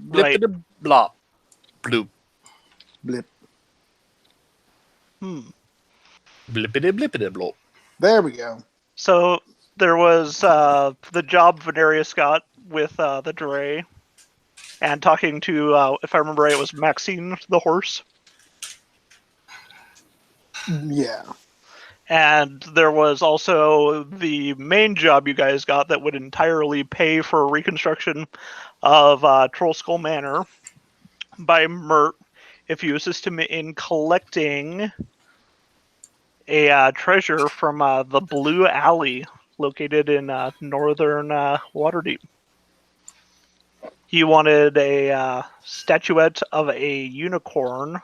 Right. Blippity blop. Bloop. Blip. Blippity blippity blop. There we go. So there was the job Venarius got with the Dre, and talking to, if I remember right, it was Maxine the horse. Yeah. And there was also the main job you guys got that would entirely pay for reconstruction of Troll Skull Manor by Mert if you assist him in collecting a treasure from the Blue Alley located in northern Waterdeep. He wanted a statuette of a unicorn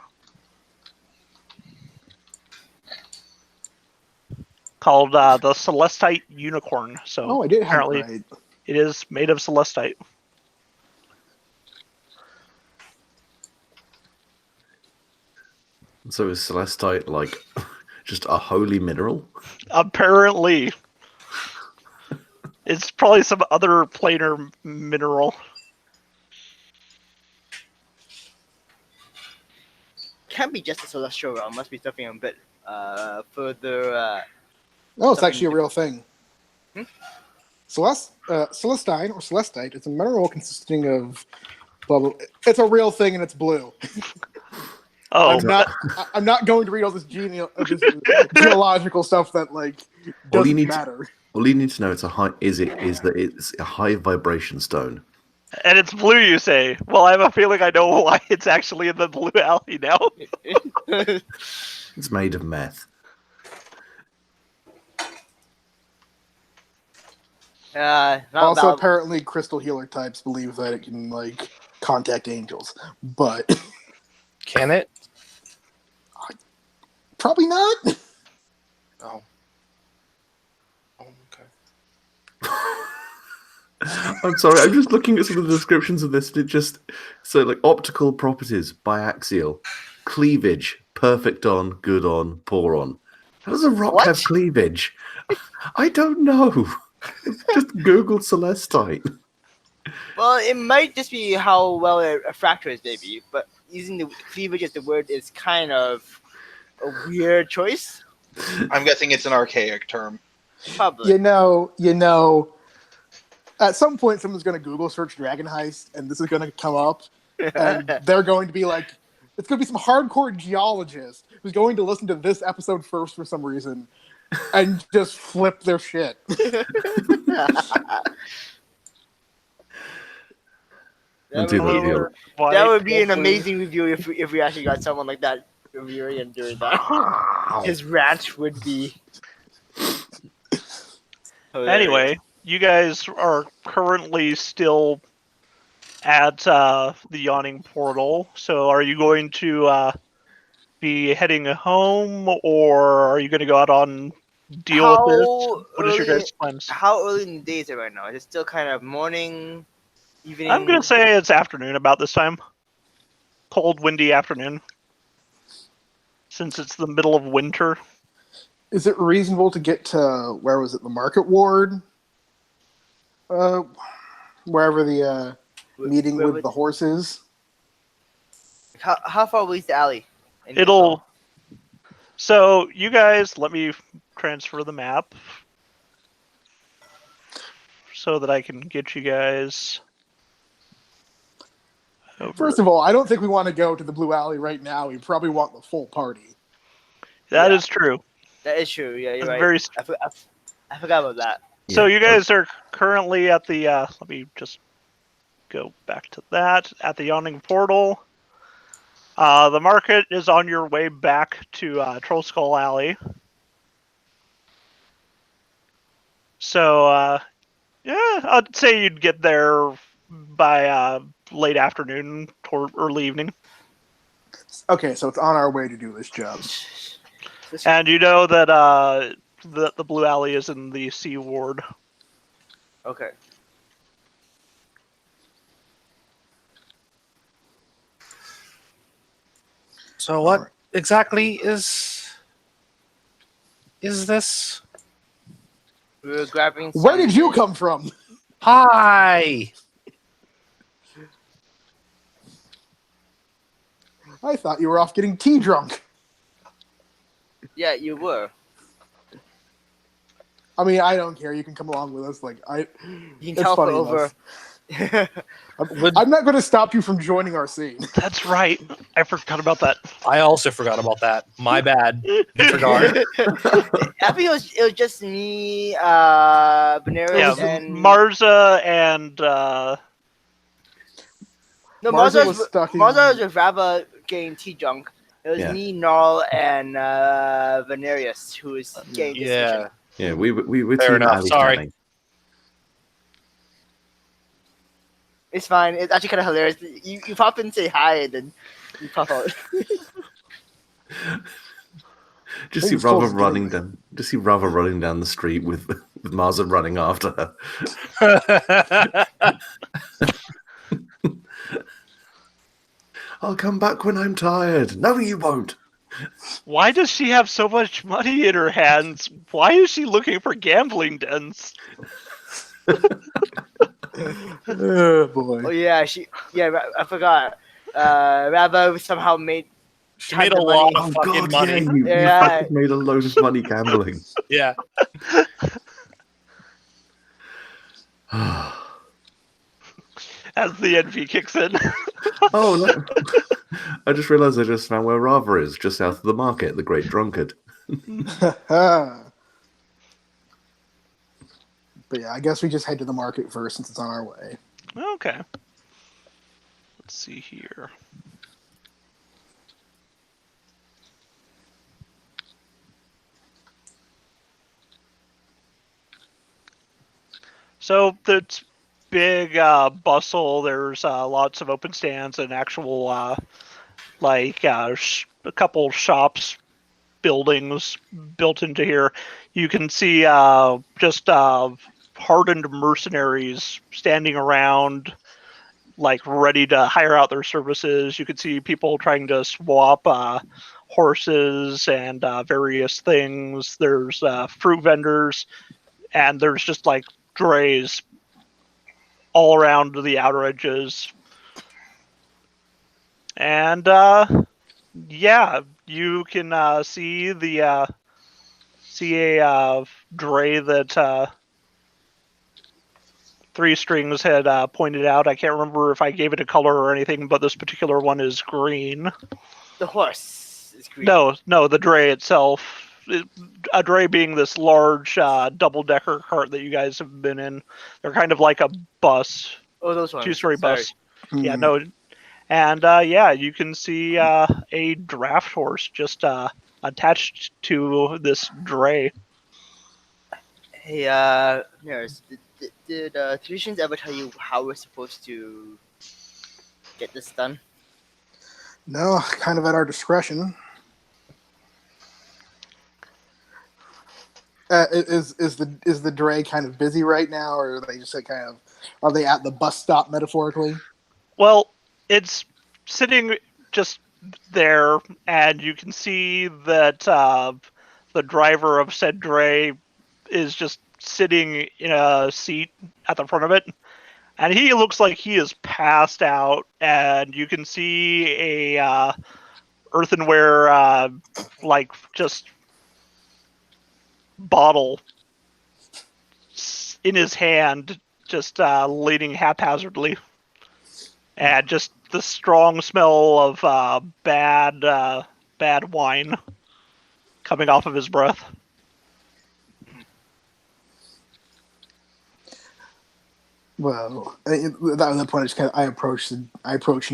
called the Celestite Unicorn. So I did have it apparently right. it is made of Celestite. So is Celestite like just a holy mineral? Apparently. It's probably some other planar mineral. Can't be just a celestial realm. Must be something a bit further. No, it's actually a real thing. Hmm? Celestine or Celestite is a mineral consisting of blah, blah. It's a real thing and it's blue. Oh, I'm not going to read all this geological stuff that doesn't matter. All you need to know it's a high vibration stone. and it's blue, you say? Well, I have a feeling I know why it's actually in the Blue Alley now. It's made of meth. Also, apparently, crystal healer types believe that it can contact angels, but Can it? probably not. Oh. Oh, okay. I'm sorry, I'm just looking at some of the descriptions of this. Optical properties, biaxial, cleavage, perfect on, good on, poor on. How does a rock have cleavage? I don't know. Just Google Celestite. Well, it might just be how well a fracture is, maybe. But using the cleavage as the word is kind of a weird choice. I'm guessing it's an archaic term. Probably. You know. At some point, someone's going to Google search Dragon Heist, and this is going to come up, and they're going to be like, it's going to be some hardcore geologist who's going to listen to this episode first for some reason, and just flip their shit. That would be an amazing review if we actually got someone like that reviewing and doing that. His rant would be... Anyway, you guys are currently still at the Yawning Portal, so are you going to be heading home, or are you going to go out on deal with this? What is your guys' plans? How early in the day is it right now? Is it still kind of morning, evening? I'm going to say it's afternoon about this time. Cold, windy afternoon. Since it's the middle of winter. Is it reasonable to get to, where was it, the Market Ward? Wherever the meeting with the horse is? How far away is the alley? So, you guys, let me transfer the map so that I can get you guys over. First of all, I don't think we want to go to the Blue Alley right now. We probably want the full party. That is true. That is true. Yeah, you're right. I forgot about that. So you guys are currently at the, let me just go back to that, at the Yawning Portal. The market is on your way back to Troll Skull Alley. So, yeah, I'd say you'd get there by late afternoon or early evening. Okay, so it's on our way to do this job. And you know that the Blue Alley is in the C Ward. Okay. So what exactly is this? We were grabbing. Where did you come from? Hi. I thought you were off getting tea drunk. Yeah, you were. I mean, I don't care. You can come along with us. Like You can it's tell for funny over. enough. I'm not going to stop you from joining our scene. That's right. I forgot about that. I also forgot about that. My bad. Disregard. I think it was just me, Veneris, Yeah, and Marza and no, Marza was stuck in- Marza was with Rava getting tea drunk. It was Yeah. me, Gnarl, and Venerius who was getting this Yeah. mission. Yeah, we were Fair team enough, alley sorry. standing. It's fine. It's actually kind of hilarious. You pop in and say hi, and then you pop out. Just I see think it's close Rava to running getaway. down. Just see Rava running down the street with Marza running after her. I'll come back when I'm tired. No, you won't. why does she have so much money in her hands? Why is she looking for gambling dens? Oh boy. Oh yeah, I forgot. Rava somehow made She made a tons of lot money. of Oh fucking God, money. yeah, you Yeah. fucking made a load of money gambling. Yeah. As the envy kicks in. Oh, no. I just realised I just found where Rava is, just south of the market, the Great Drunkard. But yeah, I guess we just head to the market first since it's on our way. Okay. Let's see here. So it's big bustle. There's lots of open stands and actual a couple shops, buildings built into here. You can see just hardened mercenaries standing around, like ready to hire out their services. You can see people trying to swap horses and various things. There's fruit vendors, and there's just like drays all around the outer edges. And yeah, you can see a dray that Three Strings had pointed out. I can't remember if I gave it a color or anything, but this particular one is green. The horse is green. No, the dray itself. A dray being this large double-decker cart that you guys have been in. They're kind of like a bus, Oh, those ones. two-story Sorry. bus. Yeah, no. And yeah, you can see a draft horse just attached to this dray. Hey, Nurse, did Traditions ever tell you how we're supposed to get this done? No, kind of at our discretion. Is the dray kind of busy right now, or are they just like are they at the bus stop metaphorically? Well, it's sitting just there, and you can see that the driver of said dray is just sitting in a seat at the front of it, and he looks like he is passed out. And you can see a earthenware like just bottle in his hand, just leaning haphazardly, and just the strong smell of bad wine coming off of his breath. Well, at that point, I approach and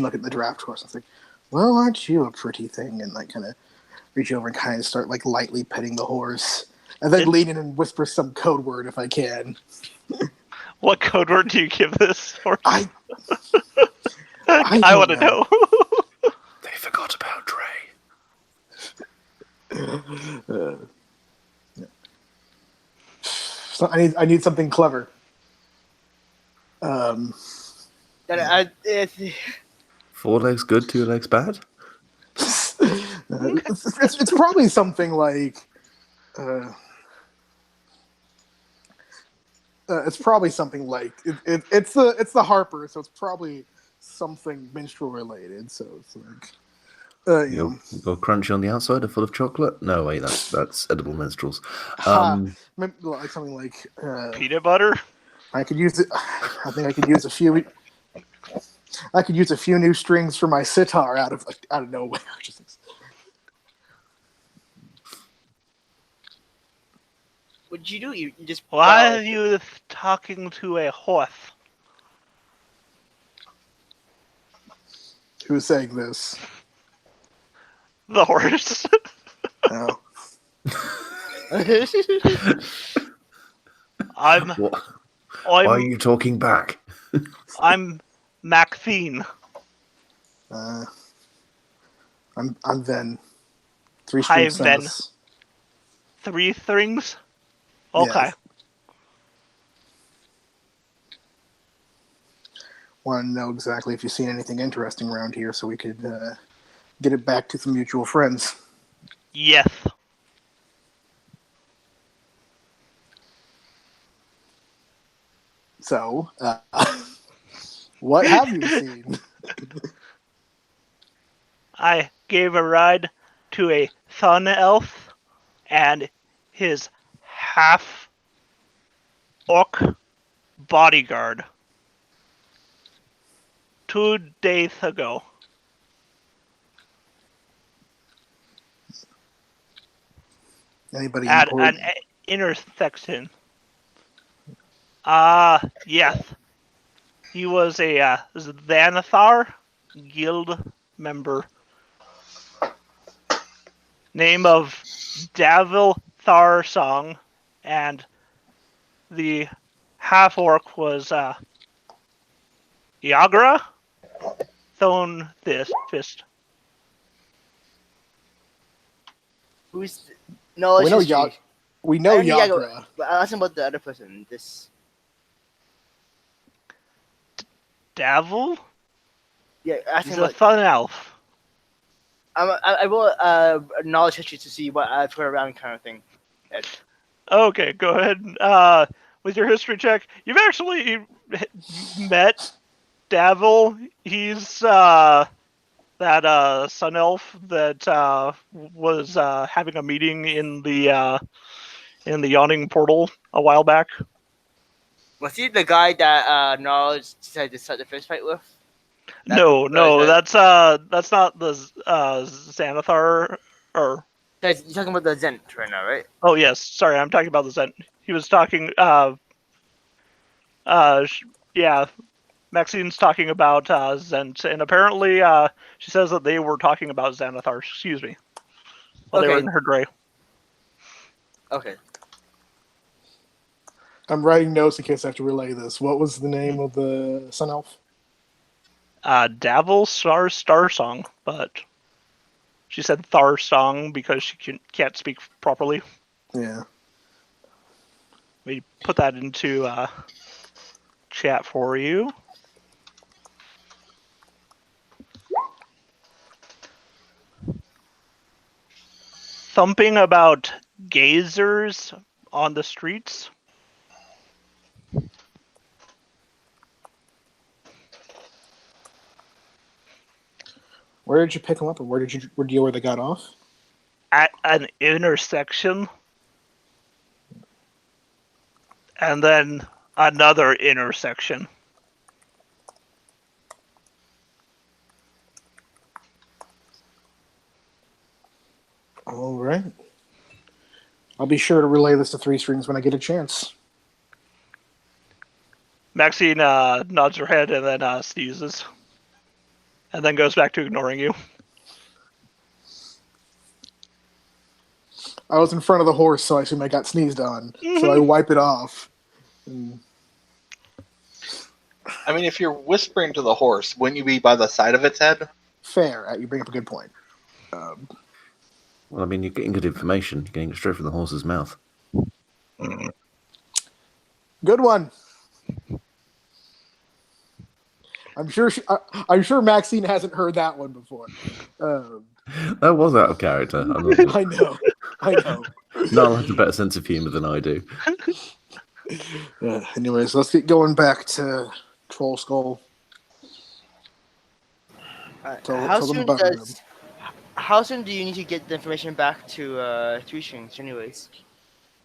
look at the draft horse. I think, well, aren't you a pretty thing? And like kind of reach over and kind of start like lightly petting the horse, and then lean in and whisper some code word if I can. What code word do you give this horse? I I want to know. They forgot about Dre. So I need something clever. Four legs good, two legs bad? It's probably something like it's the Harper, so it's probably something minstrel related. So it's like You're crunchy on the outside, are full of chocolate. No, wait, that's edible minstrels. Like something like Peanut butter? I could use it. I think I could use a few. I could use a few new strings for my sitar out of nowhere. What'd you do? You just. Why are you talking to a horse? Who's saying this? The horse. Oh. Why are you talking back? I'm Maxine. I'm Ven. 3 Hi, strings. Ven. Says. 3 strings? Okay. Yes. Want to know exactly if you've seen anything interesting around here so we could get it back to some mutual friends. Yes. So, what have you seen? I gave a ride to a sun elf and his half orc bodyguard 2 days ago. Anybody At important? an intersection. Yes. He was a Xanathar guild member. Name of Davil Tharsong, and the half orc was Yagra Thone Fist. Who's? No, we it's know history. We know I know Yagra. But I asked him about the other person. This. Davil? Yeah, ask He's him a about. fun elf. I will knowledge history to see what I've heard around kind of thing. Ed. Okay, go ahead. With your history check, you've actually met Davil. He's that sun elf that was having a meeting in the yawning portal a while back. Was he the guy that knowledge decided to start the first fight with? No, that's that's not the Xanathar. Or you're talking about the Zent right now, right? oh yes, sorry, I'm talking about the Zen. He was talking. Yeah, Maxine's talking about Zent, and apparently she says that they were talking about Xanathar. Excuse me, while they were in her gray. Okay. I'm writing notes in case I have to relay this. What was the name of the Sun Elf? Davil Star Song, but she said Thar Song because she can't speak properly. Yeah. We put that into chat for you. Something about gazers on the streets. Where did you pick them up, and where do you know where they got off? At an intersection. And then another intersection. All right. I'll be sure to relay this to 3 strings when I get a chance. Maxine nods her head and then sneezes. And then goes back to ignoring you. I was in front of the horse, so I assume I got sneezed on. So I wipe it off. And... I mean, if you're whispering to the horse, wouldn't you be by the side of its head? Fair. You bring up a good point. Well, I mean, you're getting good information. You're getting it straight from the horse's mouth. Good one. I'm sure Maxine hasn't heard that one before. That was out of character. I know. Niall has a better sense of humour than I do. Anyways, let's get going back to Troll Skull. How soon does How soon do you need to get the information back to Three Strings, anyways?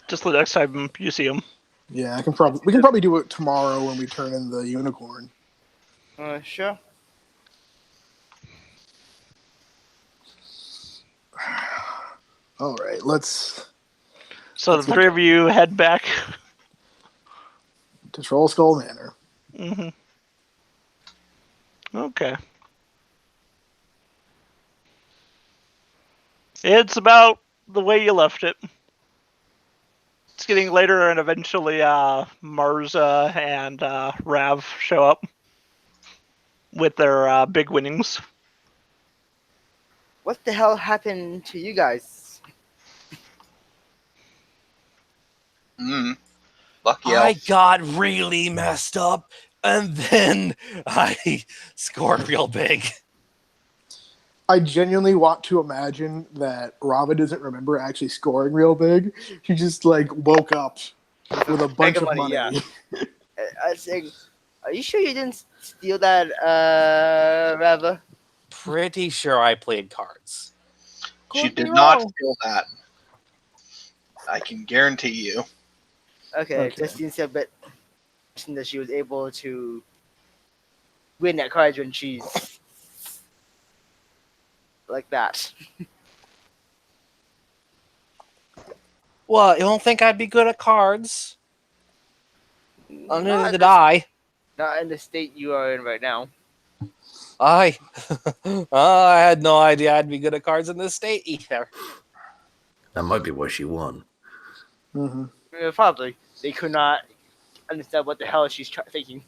Just the next time you see him. Yeah, we can probably do it tomorrow when we turn in the unicorn. Sure. All right, let's So the three of you head back. to Troll Skull Manor. Mm-hmm. Okay. It's about the way you left it. It's getting later, and eventually Marza and Rav show up with their big winnings. What the hell happened to you guys? Lucky I elf. got really messed up, and then I scored real big. I genuinely want to imagine that Rava doesn't remember actually scoring real big. She just like woke up with a bunch of money. Yeah. I was saying, are you sure you didn't steal that, Rava? Pretty sure I played cards. She Could be did not wrong. steal that. I can guarantee you. Okay, Okay. just seems a bit that she was able to win at cards when she's like that. Well, you don't think I'd be good at cards? Neither Not, did I. not in the state you are in right now. I I had no idea I'd be good at cards in this state either. That might be why she won. Mm-hmm. Probably. They could not understand what the hell she's thinking.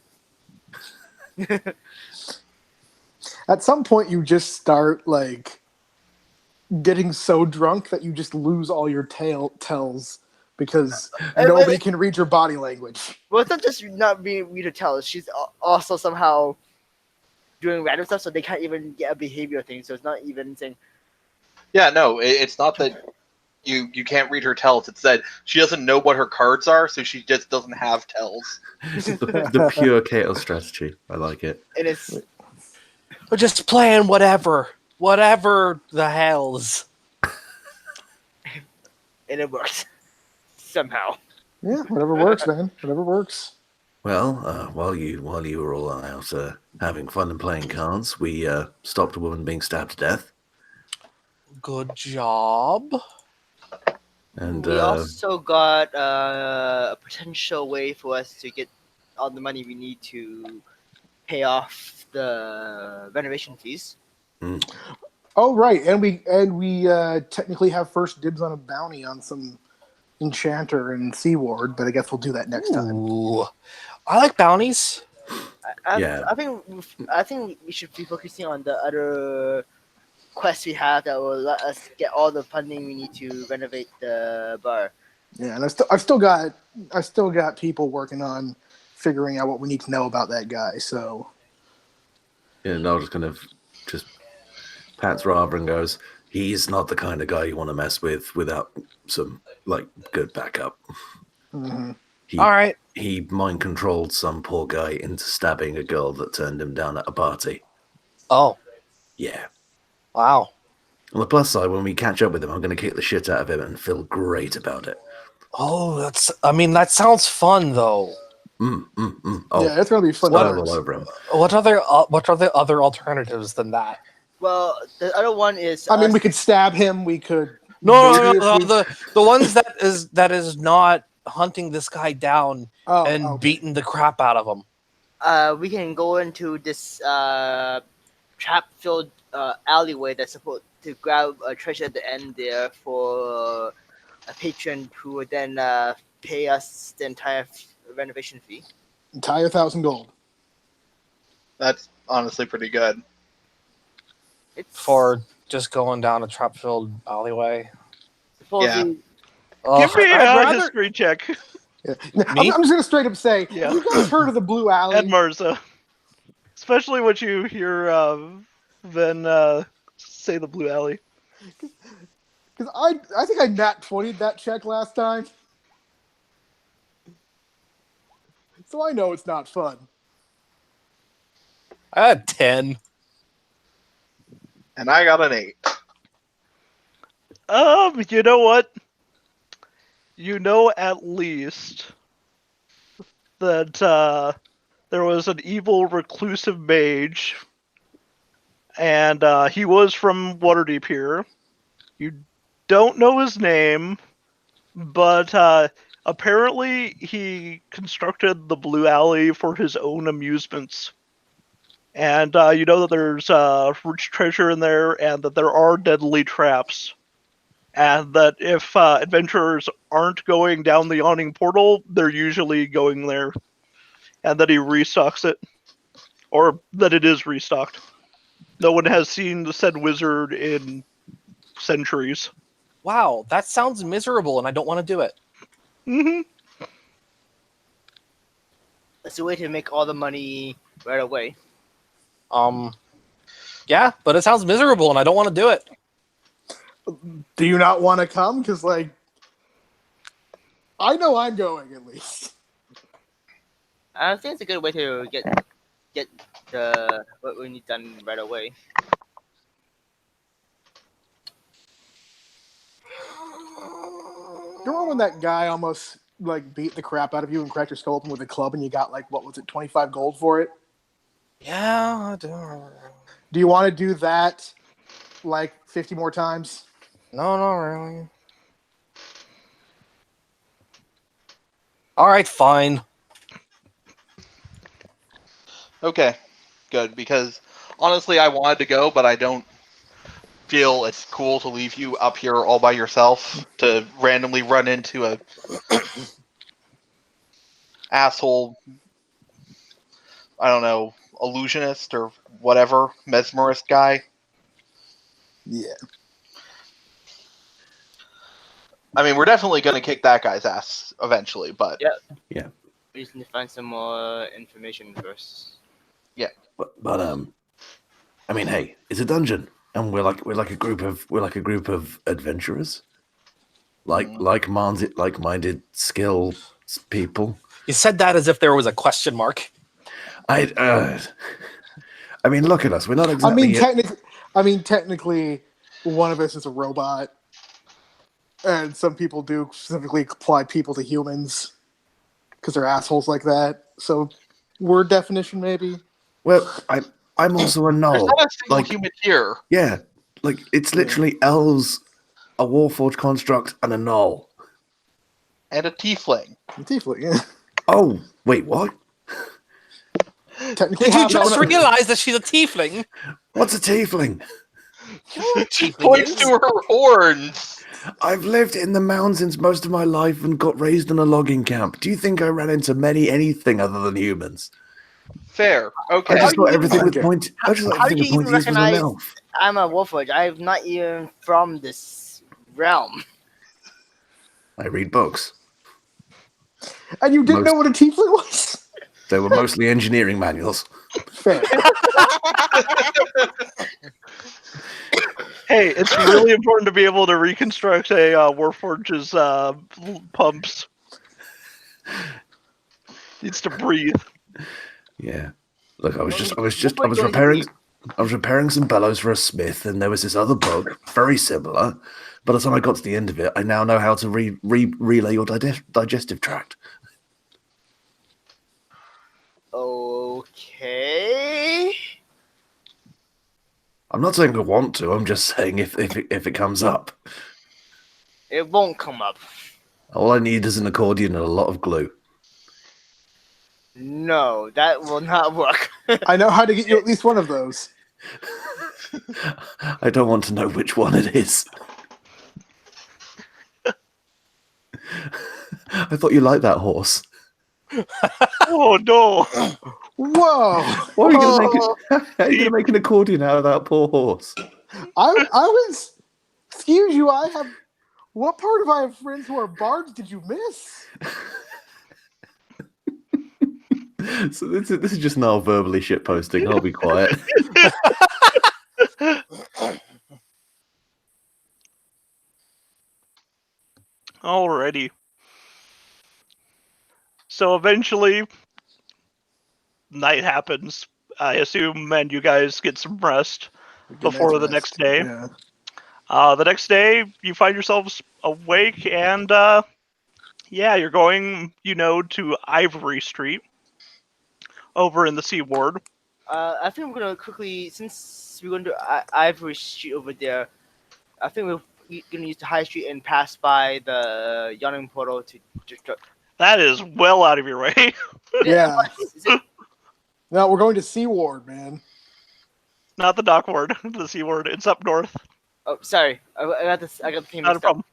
At some point, you just start like getting so drunk that you just lose all your tells because nobody can read your body language. Well, it's not just not being read or tell. She's also somehow doing random stuff, so they can't even get a behavioral thing. So it's not even saying, Yeah, no, it's not that you can't read her tells. It's that she doesn't know what her cards are, so she just doesn't have tells. The pure chaos strategy. I like it. and it's We're just playing whatever the hells. and it works somehow. Yeah, whatever works, man. Whatever works. Well, while you were all out having fun and playing cards, we stopped a woman being stabbed to death. Good job. And We also got a potential way for us to get all the money we need to pay off the renovation fees. Oh, right, and we technically have first dibs on a bounty on some enchanter in Seaward, but I guess we'll do that next time. Ooh. I like bounties. Yeah. I think we should be focusing on the other quests we have that will let us get all the funding we need to renovate the bar. Yeah, and I've still got people working on figuring out what we need to know about that guy. So yeah, Noel just kind of just pats Rava and goes, "He's not the kind of guy you want to mess with without some like good backup." mhm. All right. He mind controlled some poor guy into stabbing a girl that turned him down at a party. Oh, Yeah. wow. On the plus side, when we catch up with him, I'm going to kick the shit out of him and feel great about it. Oh, that sounds fun though. Oh, Yeah, it's gonna be fun. all over him. What are the other alternatives than that? Well, the other one is I mean, we could stab him. We could. No, maybe if we- the ones that is not hunting this guy down and okay. beating the crap out of him. we can go into this trap-filled alleyway that's supposed to grab a treasure at the end there for a patron who would then pay us the entire renovation fee. Entire 1,000 gold. That's honestly pretty good. It's For just going down a trap-filled alleyway. supposedly Give me I'd a rather- history check, Yeah. Me? I'm just gonna straight up say, Yeah. have you guys heard of the Blue Alley? Ed Marza. Especially when you hear Ven say the Blue Alley. Because I think I nat 20'd that check last time, so I know it's not fun. I had 10. And I got an 8. You know what? You know at least that there was an evil reclusive mage, and he was from Waterdeep here. You don't know his name, but apparently he constructed the Blue Alley for his own amusements. And you know that there's rich treasure in there, and that there are deadly traps. And that if adventurers aren't going down the yawning portal, they're usually going there. And that he restocks it. Or that it is restocked. No one has seen the said wizard in centuries. Wow, that sounds miserable, and I don't want to do it. Mm-hmm. It's a way to make all the money right away. Yeah, but it sounds miserable, and I don't want to do it. Do you not want to come? Because, like, I know I'm going at least. I think it's a good way to get the what we need done right away. You remember when that guy almost like beat the crap out of you and cracked your skull open with a club, and you got like what was it, 25 gold for it? Yeah, I do. Do you want to do that like 50 more times? No, not really. All right, fine. Okay, good. Because honestly, I wanted to go, but I don't feel it's cool to leave you up here all by yourself to randomly run into a asshole. I don't know, illusionist or whatever, mesmerist guy. Yeah. I mean, we're definitely going to kick that guy's ass eventually, but Yeah. We just need to find some more information first. But I mean, hey, it's a dungeon, and we're like a group of adventurers, like-minded skill people. You said that as if there was a question mark. I mean, look at us. We're not exactly. I mean, technically, one of us is a robot, and some people do specifically apply people to humans because they're assholes like that. So, word definition, maybe. Well, I'm also a there's gnoll. not a single Like, human here. yeah, like it's literally elves, a warforged construct, and a gnoll. And a tiefling. Tiefling, yeah. Oh, wait, what? Technically, Did you half just elf- realize that she's a tiefling? What's a tiefling? She points to her horns. I've lived in the mountains most of my life and got raised in a logging camp. Do you think I ran into anything other than humans? Fair. Okay. I just thought everything with Okay. point. I just thought How do everything you with even pointy ears was an recognize- elf. I'm a Wolfwitch. I'm not even from this realm. I read books. And you didn't Most- know what a tiefling was? They were mostly engineering manuals. Fair. Hey, it's really important to be able to reconstruct a Warforge's pumps. Needs to breathe. Yeah. Look, I was repairing some bellows for a smith, and there was this other book, very similar. By the time I got to the end of it, I now know how to relay your digestive tract. Okay. I'm not saying I want to. I'm just saying if it comes up, It won't come up. all I need is an accordion and a lot of glue. No, that will not work. I know how to get you at least one of those. I don't want to know which one it is. I thought you liked that horse. Oh no! Whoa! How are you gonna make an accordion out of that poor horse? I was. Excuse you. What part of I have friends who are bards did you miss? So this is just now verbally shitposting. I'll be quiet. Alrighty. So eventually, night happens, I assume, and you guys get some rest before the next day. Yeah. The next day, you find yourselves awake, and you're going, to Ivory Street over in the Sea Ward. I think we're gonna quickly, since we're going to Ivory Street over there. I think we're gonna use the High Street and pass by the Yawning Portal to. That is well out of your way. Yeah. Is it? No, we're going to Seaward, man. Not the Dock Ward, the Sea Ward. It's up north. Oh, sorry. I got this. I got the thing Not a mixed up. problem.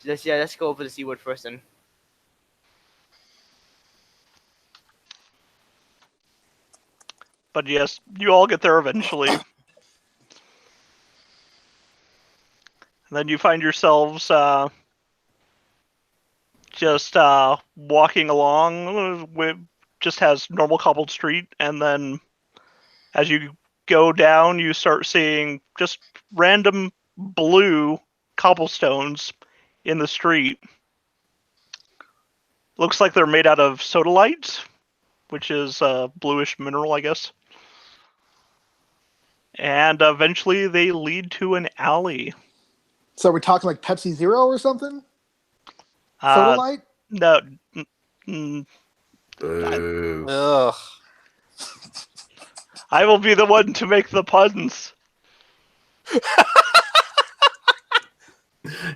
Let's go over the Seaward first then. But yes, you all get there eventually. And then you find yourselves just walking along. Just has normal cobbled street, and then as you go down, you start seeing just random blue cobblestones in the street. Looks like they're made out of sodalite, which is a bluish mineral, I guess. And eventually they lead to an alley. So we're talking like Pepsi Zero or something? Uh, Sodalite? no, Boo. Ugh. I will be the one to make the puns. You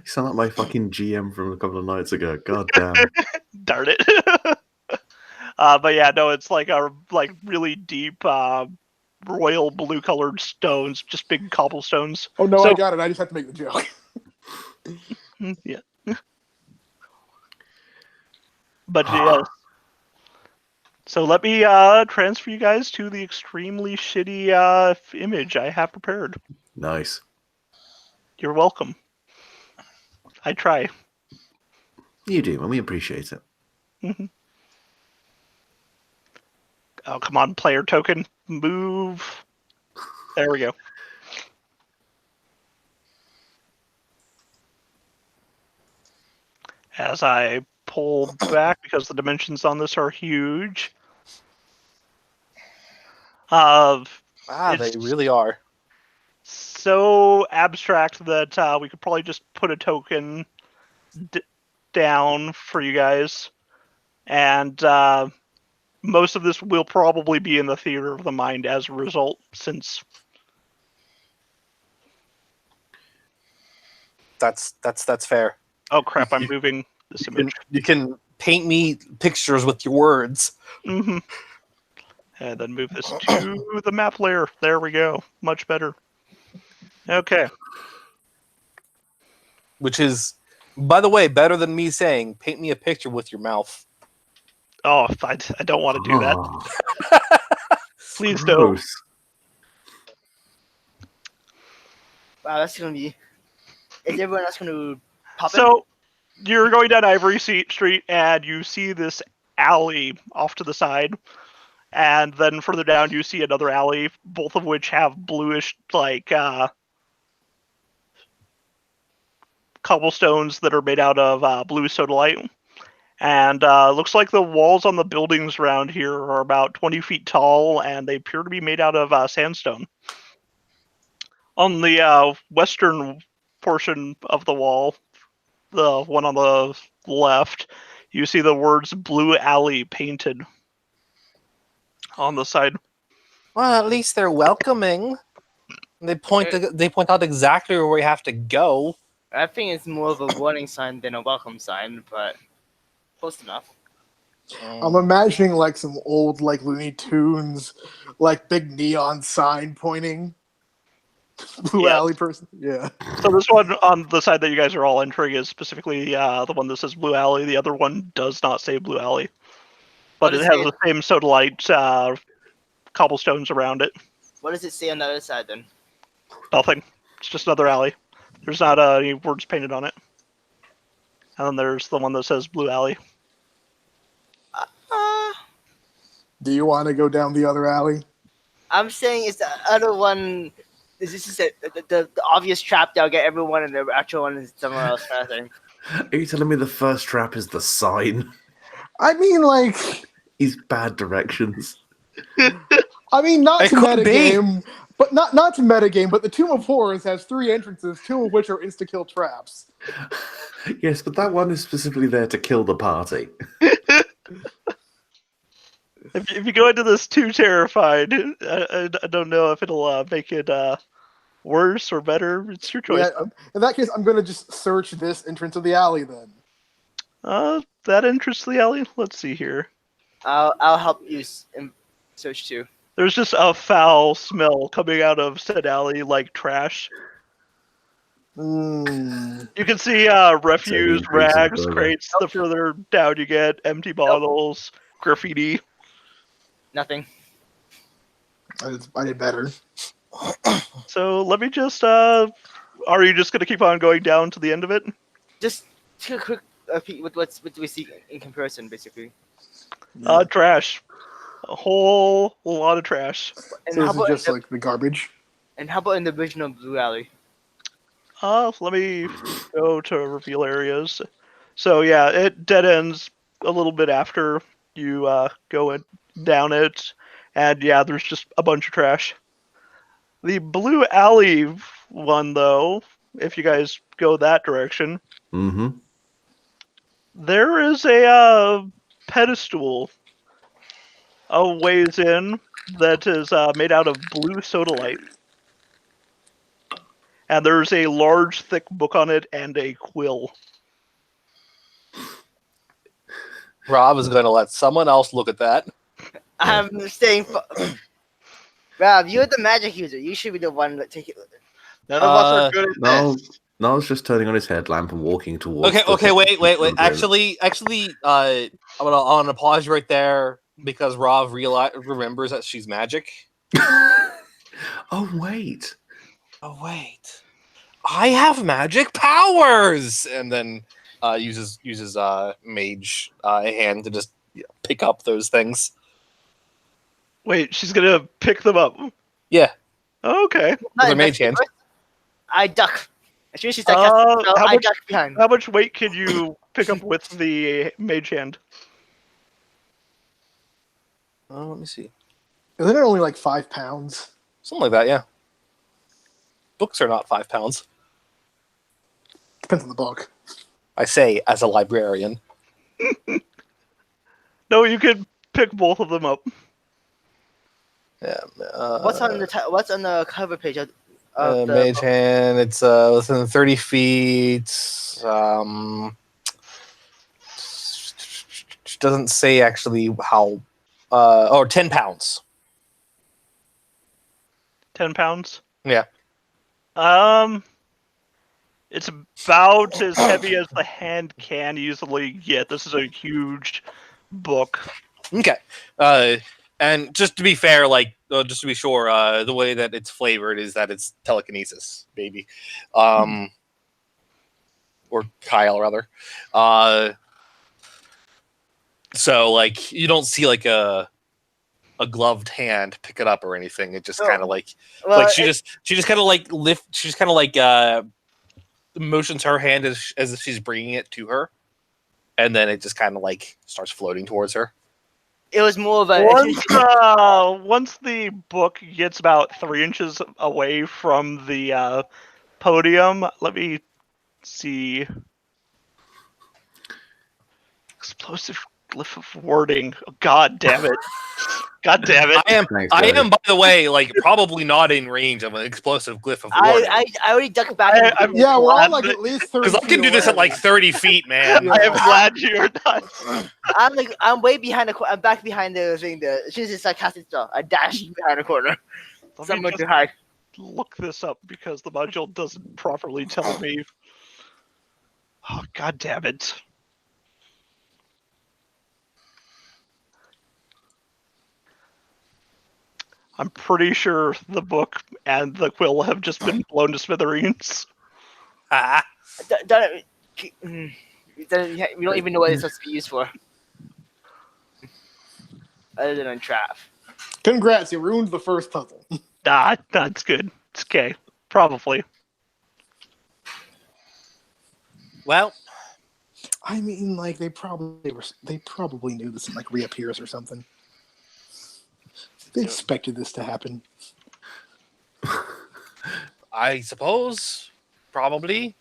sound like my fucking GM from a couple of nights ago. God damn. Darn it. But yeah, no, it's like a really deep royal blue colored stones, just big cobblestones. Oh no, So- I got it. I just have to make the joke. Yeah. But yes. So let me transfer you guys to the extremely shitty image I have prepared. Nice. You're welcome. I try. You do, and we appreciate it. Oh, come on, player token. Move. There we go. As I pull back, because the dimensions on this are huge. They It's- really are. So abstract that we could probably just put a token down for you guys. And most of this will probably be in the theater of the mind as a result, since... That's fair. Oh crap, I'm moving this image. You can paint me pictures with your words. Mm-hmm. And then move this to the map layer. There we go. Much better. Okay. Which is, by the way, better than me saying, paint me a picture with your mouth. Oh, I don't want to do that. Oh, Please don't. gross. Wow, that's gonna be. Is everyone else gonna pop in? So, you're going down Ivory Street, and you see this alley off to the side. And then further down, you see another alley, both of which have bluish, cobblestones that are made out of blue sodalite. And looks like the walls on the buildings around here are about 20 feet tall, and they appear to be made out of sandstone. On the western portion of the wall, the one on the left, you see the words Blue Alley painted on the side. Well, at least they're welcoming. They point out exactly where we have to go. I think it's more of a warning sign than a welcome sign, but close enough. I'm imagining like some old like Looney Tunes, like big neon sign pointing. Blue Yeah. Alley person. Yeah. So this one on the side that you guys are all entering is specifically the one that says Blue Alley. The other one does not say Blue Alley. But What it does has it- the same sodalite cobblestones around it. What does it say on the other side then? Nothing. It's just another alley. There's not any words painted on it. And then there's the one that says Blue Alley. Do you want to go down the other alley? I'm saying it's the other one. This is the obvious trap that'll get everyone, and the actual one is somewhere else kind of thing. Are you telling me the first trap is the sign? I mean, like, He's bad directions. not It to could be. metagame, But not to metagame, but the Tomb of Horrors has 3 entrances, 2 of which are insta-kill traps. Yes, but that one is specifically there to kill the party. If you go into this too terrified, I don't know if it'll make it worse or better. It's your choice. Yeah, in that case, I'm going to just search this entrance of the alley then. That interests the alley. Let's see here. I'll help you search too. There's just a foul smell coming out of said alley, like trash. Mm. You can see refuse, increasing rags, further. crates. The further down you get, empty bottles, graffiti. Nothing. I did better. So let me just. Are you just gonna keep on going down to the end of it? Just take a quick peek with what we see in comparison, basically. Trash. A whole lot of trash. And So how this is about just like the garbage. and how about in the original Blue Alley? Let me go to reveal areas. So yeah, it dead ends a little bit after you go down it, and yeah, there's just a bunch of trash. The Blue Alley one, though, if you guys go that direction, Mm-hmm. there is a pedestal a ways in that is made out of blue sodalite. And there's a large, thick book on it and a quill. Rob is going to let someone else look at that. I'm staying. Rob, you're the magic user. You should be the one that take it. None of us are good at No, this. Niall's just turning on his headlamp and walking towards. Okay, wait. room. Actually, I'm gonna pause right there because Rob remembers that she's magic. Oh wait. Oh wait, I have magic powers, and then uses mage hand to just pick up those things. Wait, she's gonna pick them up. Yeah, Okay. with her mage hand. I duck. As soon as she starts casting the spell, how I much- duck behind. How much weight can you pick up with the mage hand? Let me see, Isn't it only like 5 pounds? something like that. Yeah, books are not 5 pounds. Depends on the book. I say as a librarian. No, you could pick both of them up. Yeah. What's on the cover page of the mage book? hand? It's within 30 feet. Doesn't say actually how. Or 10 pounds. 10 pounds? Yeah. It's about as heavy as the hand can easily get. This is a huge book. Okay. And just to be fair, just to be sure, the way that it's flavored is that it's telekinesis, baby. Or Kyle, rather. So, you don't see, a gloved hand pick it up or anything. It just kind of she just kind of lift. She just kind of motions her hand as if she's bringing it to her, and then it just kind of starts floating towards her. It was more of a. Once the book gets about 3 inches away from the podium, let me see. Explosive glyph of warding. Oh, God damn it. God damn it. I am, Thanks, I buddy. am, by the way, probably not in range of an explosive glyph of warding. I already ducked back. I'm Yeah, we're all glad at least 30 Because I can do this at 30 feet, man. Yeah. I am glad you're not. I'm way behind the. I'm back behind the thing. As soon as it's casting spell, I dash behind the corner. Let me Someone just to hide. look this up because the module doesn't properly tell me. Oh, God damn it. I'm pretty sure the book and the quill have just been blown to smithereens. Ah, We don't even know what it's supposed to be used for. Other than on trap. Congrats, you ruined the first puzzle. Nah, that's good. It's okay. Probably. well, I mean, they probably knew this reappears or something. They expected this to happen. I suppose, probably.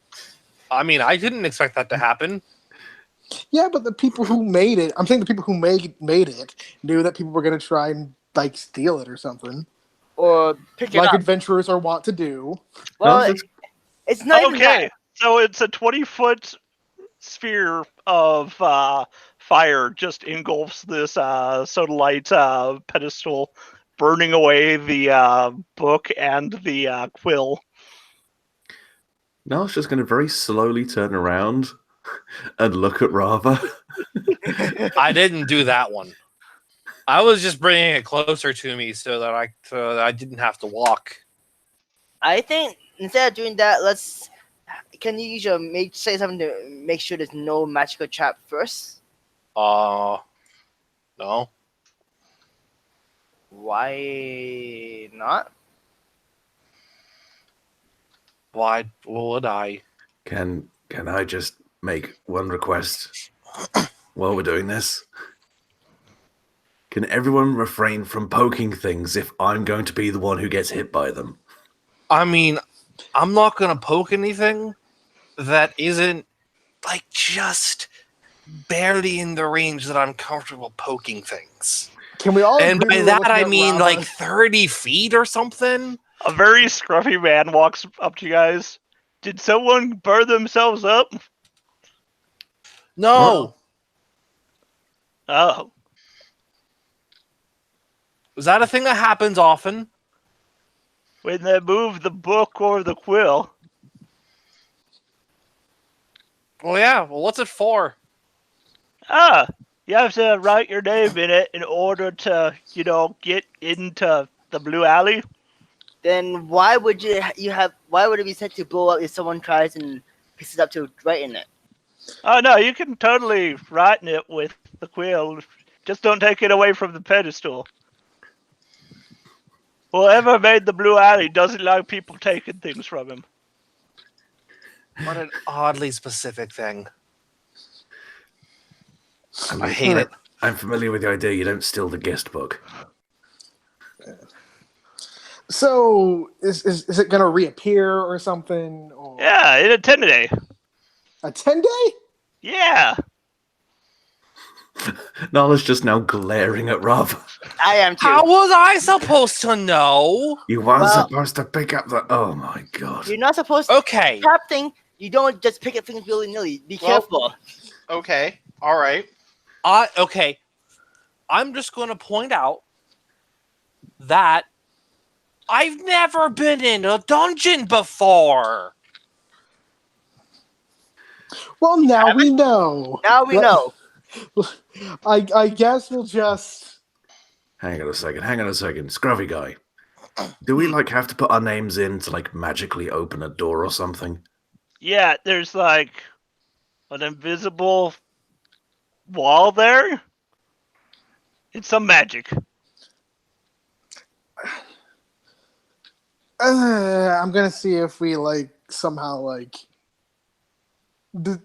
I mean, I didn't expect that to happen. Yeah, but the people who made it, I'm saying the people who made it knew that people were going to try and like steal it or something, Or pick it like up. adventurers are wont to do. Well, that's- it's not even Okay, that. so it's a 20-foot sphere of fire just engulfs this sodalite pedestal, burning away the book and the quill. Now it's just going to very slowly turn around and look at Rava. I didn't do that one. I was just bringing it closer to me so that I didn't have to walk. I think instead of doing that, can you use your say something to make sure there's no magical trap first? No. Why not? Why would I? Can I just make one request while we're doing this? Can everyone refrain from poking things if I'm going to be the one who gets hit by them? I mean, I'm not gonna poke anything that isn't like just barely in the range that I'm comfortable poking things. Can we all? And agree by we were that looking I at mean Rava? like 30 feet or something. A very scruffy man walks up to you guys. Did someone burn themselves up? No. Oh. Is that a thing that happens often? When they move the book or the quill. Well, yeah. Well, what's it for? You have to write your name in it in order to, get into the blue alley. Then why would why would it be set to blow up if someone tries and picks it up to write in it? Oh, no, you can totally write in it with the quill. Just don't take it away from the pedestal. Whoever made the blue alley doesn't like people taking things from him. What an oddly specific thing. I hate it. I'm familiar with the idea you don't steal the guest book. So is it going to reappear or something? Or Yeah, in a 10-day. a 10-day? Yeah. Nala's just now glaring at Rava. I am too. How was I supposed to know? You weren't Well- supposed to pick up the... Oh my god. You're not supposed to. Okay. Trap thing. You don't just pick up things willy nilly. Be Well- careful. Okay, all right. Okay. I'm just going to point out that I've never been in a dungeon before. Well, now we know. Now we Let- know. I guess we'll just. Hang on a second. Scruffy guy. Do we, have to put our names in to, magically open a door or something? Yeah, there's, an invisible wall there. It's some magic. I'm gonna see if we somehow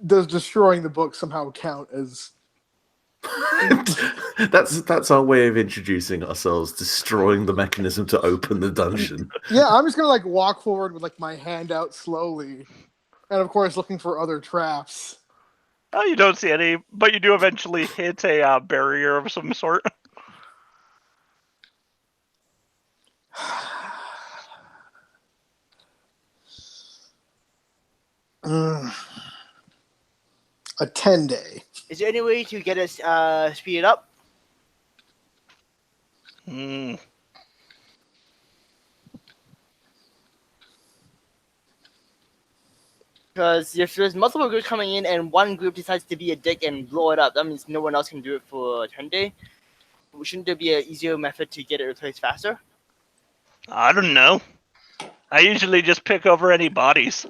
does destroying the book somehow count as. That's our way of introducing ourselves, destroying the mechanism to open the dungeon. Yeah, I'm just gonna walk forward with my hand out slowly, and of course looking for other traps. Oh, you don't see any, but you do eventually hit a barrier of some sort. A 10-day. Is there any way to get us speed it up? Hmm. Because if there's multiple groups coming in and one group decides to be a dick and blow it up, that means no one else can do it for a 10-day. Shouldn't there be an easier method to get it replaced faster? I don't know. I usually just pick over any bodies.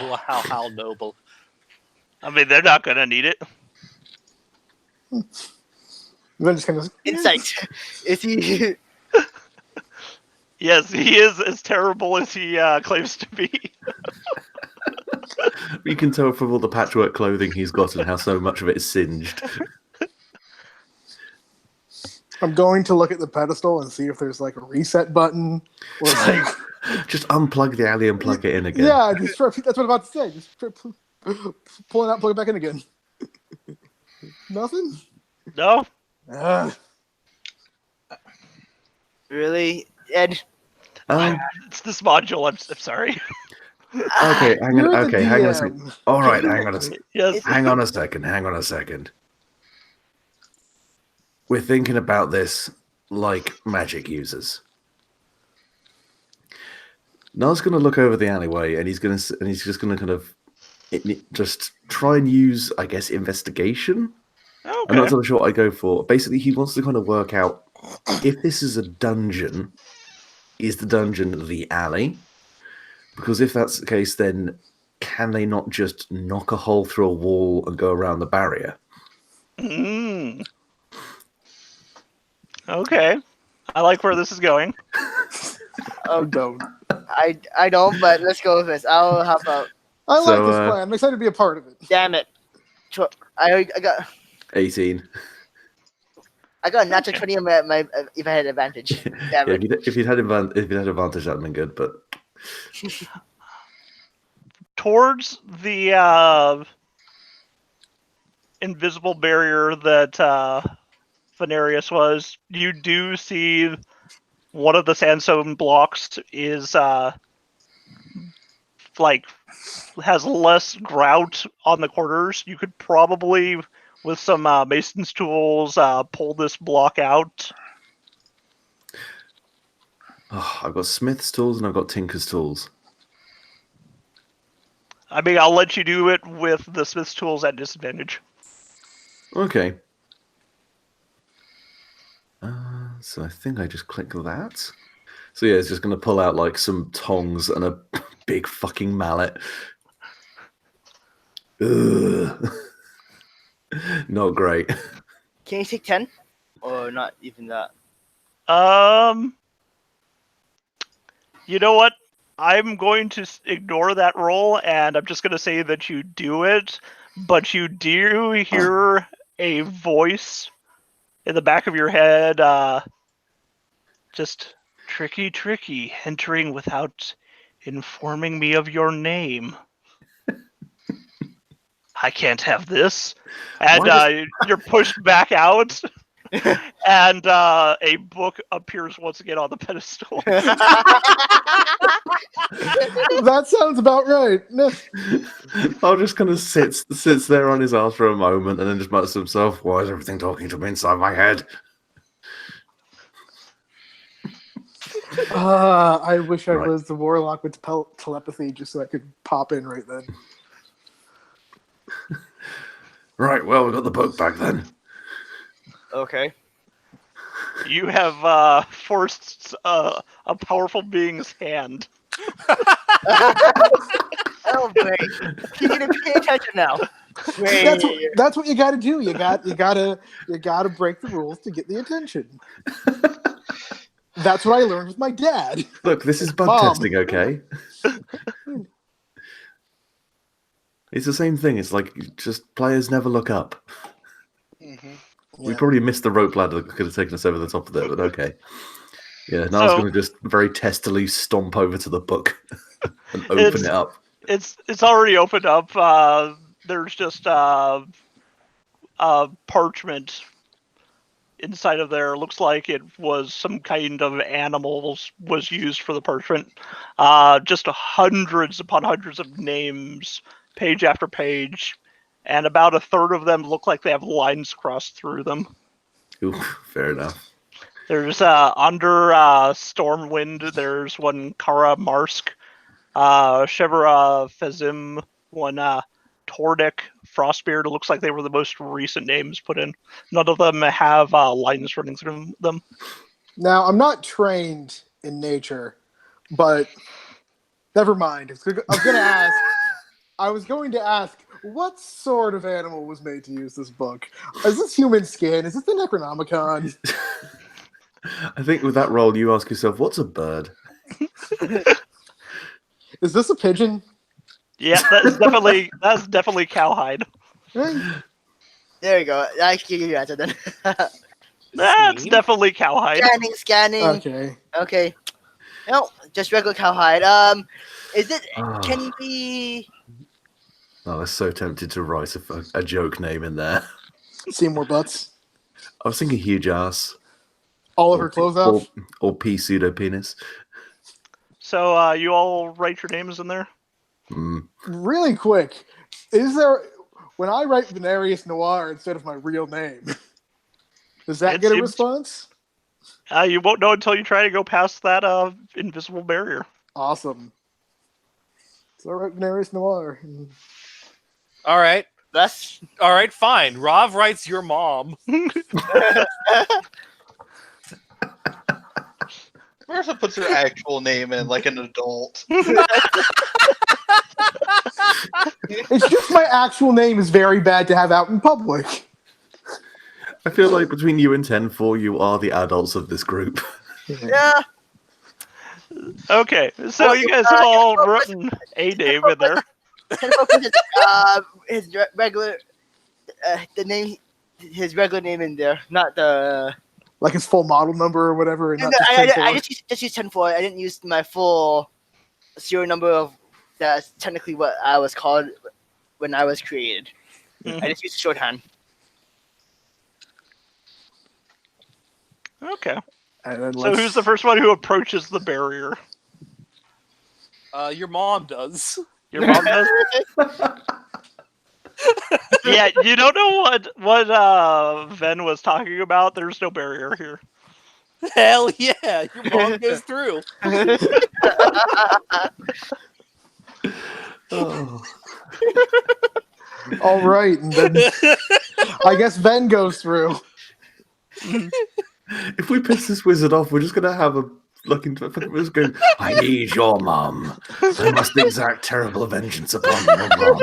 Wow, how noble. I mean, they're not gonna need it. Then just kind of Insight. Is he? Yes, he is as terrible as he claims to be. You can tell from all the patchwork clothing he's got and how so much of it is singed. I'm going to look at the pedestal and see if there's like a reset button or like Just unplug the alley and plug it in again. Yeah, just try, that's what I'm about to say. Just try, pull it out, plug it back in again. Nothing. No. Really, Ed? It's this module. I'm sorry. Okay, hang on. You're the Okay, hang on a DM. second. All right, hang on a second. Yes. Hang on a second. Hang on a second. We're thinking about this like magic users. Nal's going to look over the alleyway, and he's just going to kind of just try and use, I guess, investigation. Okay. I'm not so sure what I go for. Basically, he wants to kind of work out if this is a dungeon. Is the dungeon the alley? Because if that's the case, then can they not just knock a hole through a wall and go around the barrier? Mm. Okay. I like where this is going. I don't. I don't, but let's go with this. I'll help out. I like So, this plan. I'm excited to be a part of it. Damn it. I got 18. I got a natural 20 on my if I had advantage. Damn Yeah, it. if you'd had advantage, that'd have been good. But Towards the invisible barrier that Venarius was, you do see one of the sandstone blocks is like has less grout on the corners. You could probably, with some mason's tools, pull this block out. oh, I've got Smith's tools and I've got Tinker's tools. I mean, I'll let you do it with the smith's tools at disadvantage. Okay. So I think I just click that. So yeah, it's just going to pull out like some tongs and a big fucking mallet. Ugh. Not great. Can you take 10? Or not even that? You know what? I'm going to ignore that roll, and I'm just going to say that you do it, but you do hear a voice in the back of your head, just tricky, entering without informing me of your name. I can't have this. And you're pushed back out, and a book appears once again on the pedestal. That sounds about right. I'll just kind of sits there on his ass for a moment and then just mutters to himself, "Why is everything talking to me inside my head?" I wish I Right. was the warlock with telepathy just so I could pop in right then. Right, well, we got the book back then. Okay. You have forced a powerful being's hand. Oh, great. You need to pay attention now. Great. That's what you got to do. You got to break the rules to get the attention. That's what I learned with my dad. Look, this is bug Mom. testing, okay? It's the same thing. It's like just players never look up. Mm-hmm. We probably missed the rope ladder that could have taken us over the top of it, but okay. Yeah, now I was going to just very testily stomp over to the book and open it up. It's already opened up. There's just parchment inside of there. Looks like it was some kind of animals was used for the parchment. Just hundreds upon hundreds of names, page after page, and about a third of them look like they have lines crossed through them. Ooh, fair enough. There's under Stormwind, there's one Kara Marsk, Shevra Fezim, one Tordik, Frostbeard. It looks like they were the most recent names put in. None of them have lines running through them. Now, I'm not trained in nature, but never mind. I was going to ask, what sort of animal was made to use this book? Is this human skin? Is this the Necronomicon? I think with that roll, you ask yourself, what's a bird? Is this a pigeon? Yeah, that's definitely cowhide. Hey, There you go. I can give you your answer then. That's definitely cowhide. Scanning. Okay. No, just regular cowhide. Is it? Can it be? Oh, I was so tempted to write a joke name in there. Seymour Butts. I was thinking huge ass. All of her clothes off. Or P pseudo penis. So you all write your names in there? Really quick, is there when I write Venarius Noir instead of my real name, does that get a response? You won't know until you try to go past that invisible barrier. Awesome. So I write Venarius Noir. All right. That's all right. Fine. Rav writes your mom. Martha puts her actual name in like an adult. It's just my actual name is very bad to have out in public. I feel like between you and 10-4, you are the adults of this group. Yeah. Okay, so you guys have all written a name in there. His regular, the name, his regular name in there, not the. Like his full model number or whatever. And No, not I just used 10-4. I didn't use my full serial number of that's technically what I was called when I was created. I just used shorthand. Okay. And so who's the first one who approaches the barrier? Your mom does. Your mom does? Yeah, you don't know what Ven was talking about. There's no barrier here. Hell yeah, your mom goes through. Oh. All right, and then I guess Ven goes through. If we piss this wizard off, we're just gonna have a fucking wizard going, I need your mum. I must exact terrible vengeance upon your mum.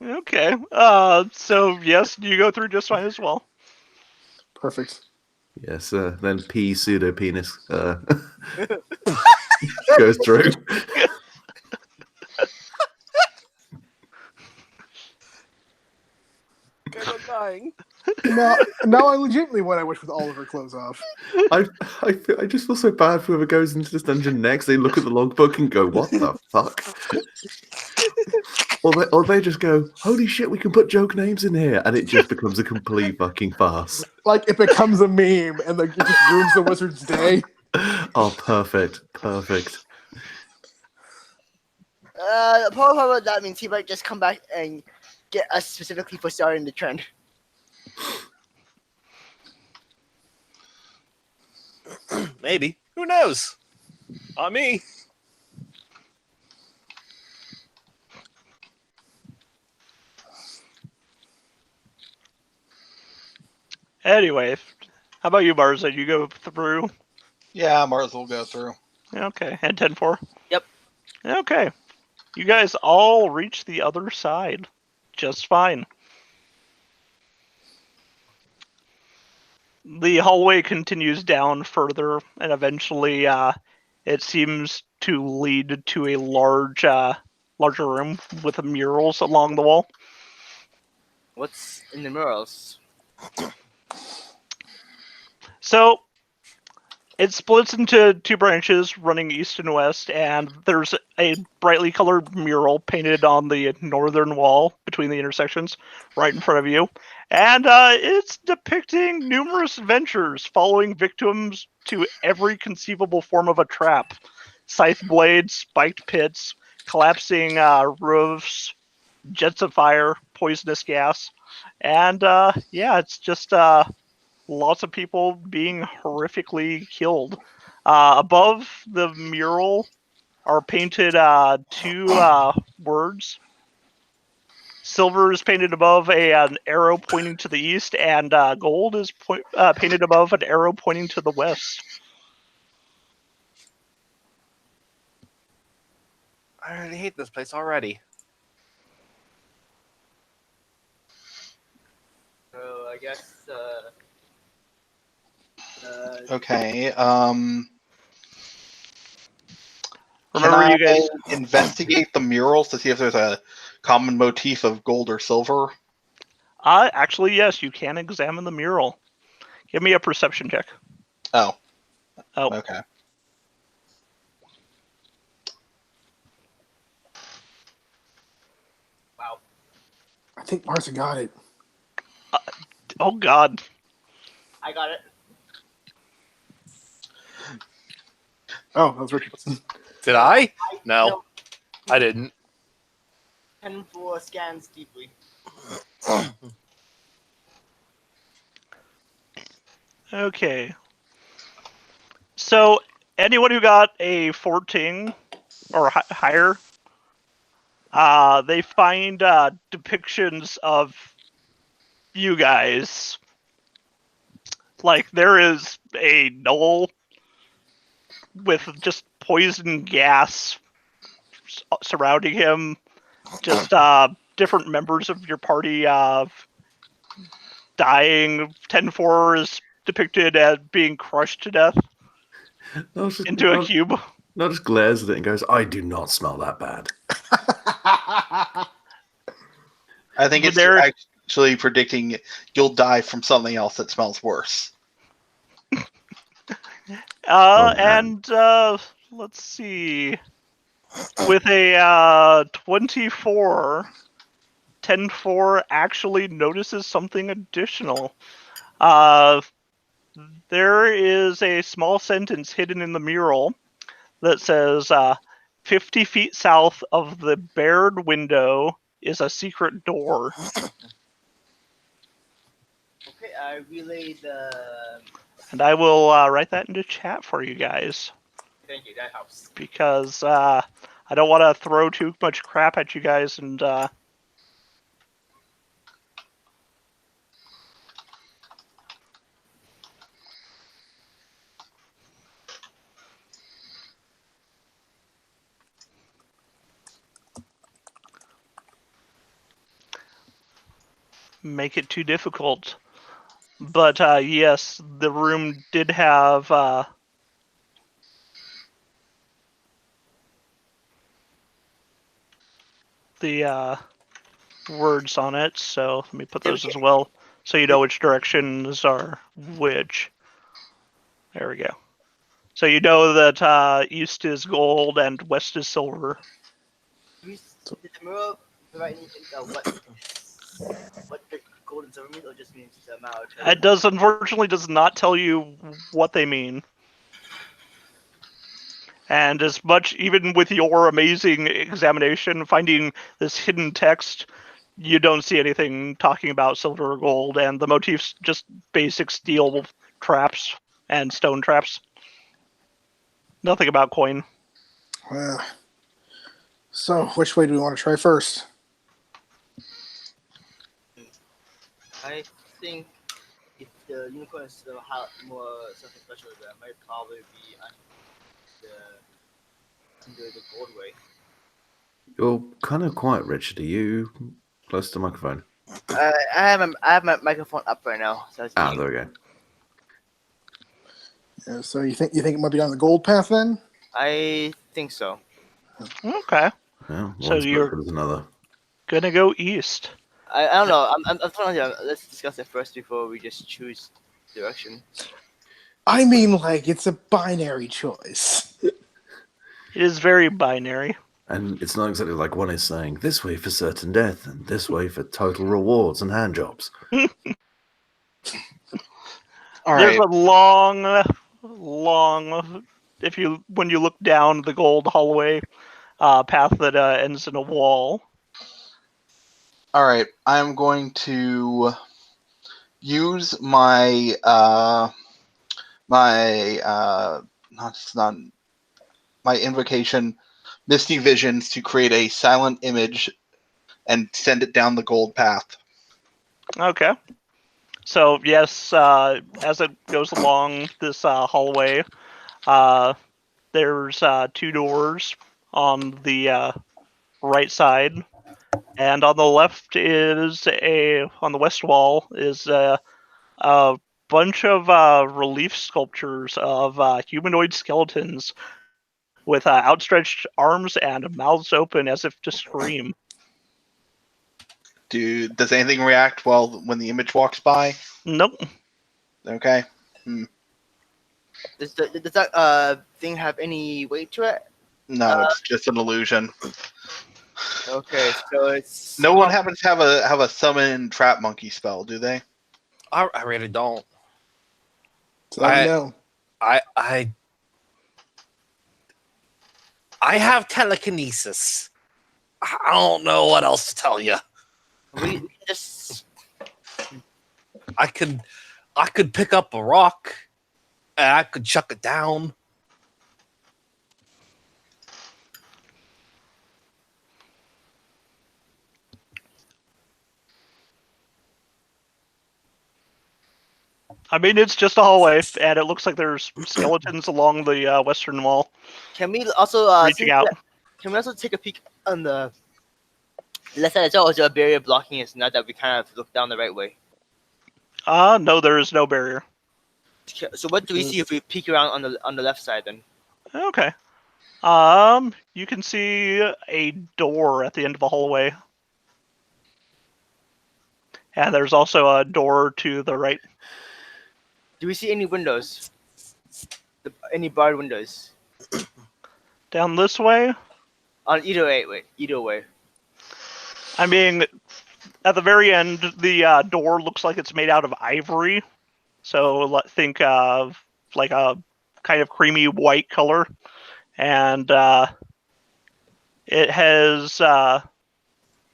Okay. So yes, you go through just fine as well. Perfect. Yes, then P pseudo penis goes through. I'm dying. Now I legitimately want I wish with all of her clothes off. I just feel so bad for whoever goes into this dungeon next. They look at the logbook and go, "What the fuck?" or they just go, "Holy shit, we can put joke names in here," and it just becomes a complete fucking farce. Like it becomes a meme, and it just ruins the wizard's day. Oh, perfect. The problem about that means he might just come back and get us specifically for starting the trend. Maybe. Who knows? Not me. Anyway, how about you, Barza? You go through? Yeah, Martha will go through. Okay, and 10-4? Yep. Okay. You guys all reach the other side just fine. The hallway continues down further, and eventually it seems to lead to a larger room with murals along the wall. What's in the murals? So it splits into two branches running east and west, and there's a brightly colored mural painted on the northern wall between the intersections right in front of you. And it's depicting numerous adventures following victims to every conceivable form of a trap. Scythe blades, spiked pits, collapsing roofs, jets of fire, poisonous gas. And yeah, it's just lots of people being horrifically killed. Above the mural are painted two words. Silver is painted above an arrow pointing to the east, and gold is painted above an arrow pointing to the west. I already hate this place already. So I guess. Okay. Remember, whatever you guys investigate the murals to see if there's a common motif of gold or silver? Actually, yes, you can examine the mural. Give me a perception check. Oh. Oh. Okay. Wow. I think Martha got it. Oh God. I got it. Oh, that was Richardson. Did I? No, I didn't. 10-4 scans deeply. Okay. So anyone who got a 14 or higher, they find depictions of you guys. Like there is a knoll with just poison gas surrounding him. Just different members of your party dying. 10-4 is depicted as being crushed to death into a cube. Not just glares at it and goes, "I do not smell that bad." I think it's actually predicting you'll die from something else that smells worse. Let's see. With a 24, 10-4 actually notices something additional. There is a small sentence hidden in the mural that says, 50 feet south of the bared window is a secret door. Okay, I relay the. And I will write that into chat for you guys. Thank you, that helps. Because I don't want to throw too much crap at you guys and make it too difficult. But yes, the room did have the words on it, so let me put those as well, so you know which directions are which. There we go. So you know that east is gold and west is silver. Did the mural provide what the gold and silver means, or just means the amount? It unfortunately does not tell you what they mean. And as much, even with your amazing examination, finding this hidden text, you don't see anything talking about silver or gold, and the motifs just basic steel traps and stone traps. Nothing about coin. So, which way do we want to try first? I think if the unicorn is more something special, that might probably be under the gold way. You're kind of quiet, Richard. Are you close to the microphone? I have my microphone up right now. So there we go. Yeah, so you think it might be on the gold path then? I think so. Okay. Well, So you're another. Gonna go east. I don't know. I'm telling you. Let's discuss it first before we just choose direction. I mean, like, it's a binary choice. It is very binary. And it's not exactly like one is saying this way for certain death and this way for total rewards and hand jobs. There's a long, when you look down the gold hallway path that ends in a wall. All right, I'm going to use my my invocation, Misty Visions, to create a silent image and send it down the gold path. Okay. So yes, as it goes along this hallway, there's 2 doors on the right side, and on the left is on the west wall is a bunch of relief sculptures of humanoid skeletons with outstretched arms and mouths open as if to scream. Does anything react when the image walks by? Nope. Okay. Does that thing have any weight to it? No, it's just an illusion. Okay, so it's No one happens to have a summon trap monkey spell, do they? I really don't. So let me know. I have telekinesis. I don't know what else to tell you. we can just. I could pick up a rock and I could chuck it down. I mean, it's just a hallway, and it looks like there's skeletons along the western wall. Can we also reaching out? Can we also take a peek on the left side as well? Is there a barrier blocking us now that we kind of look down the right way? No, there is no barrier. So what do we see if we peek around on the left side then? Okay. You can see a door at the end of the hallway. And there's also a door to the right. Do we see any windows? Any barred windows? Down this way? On either way. I mean, at the very end, the door looks like it's made out of ivory. So think of like a kind of creamy white color. And it has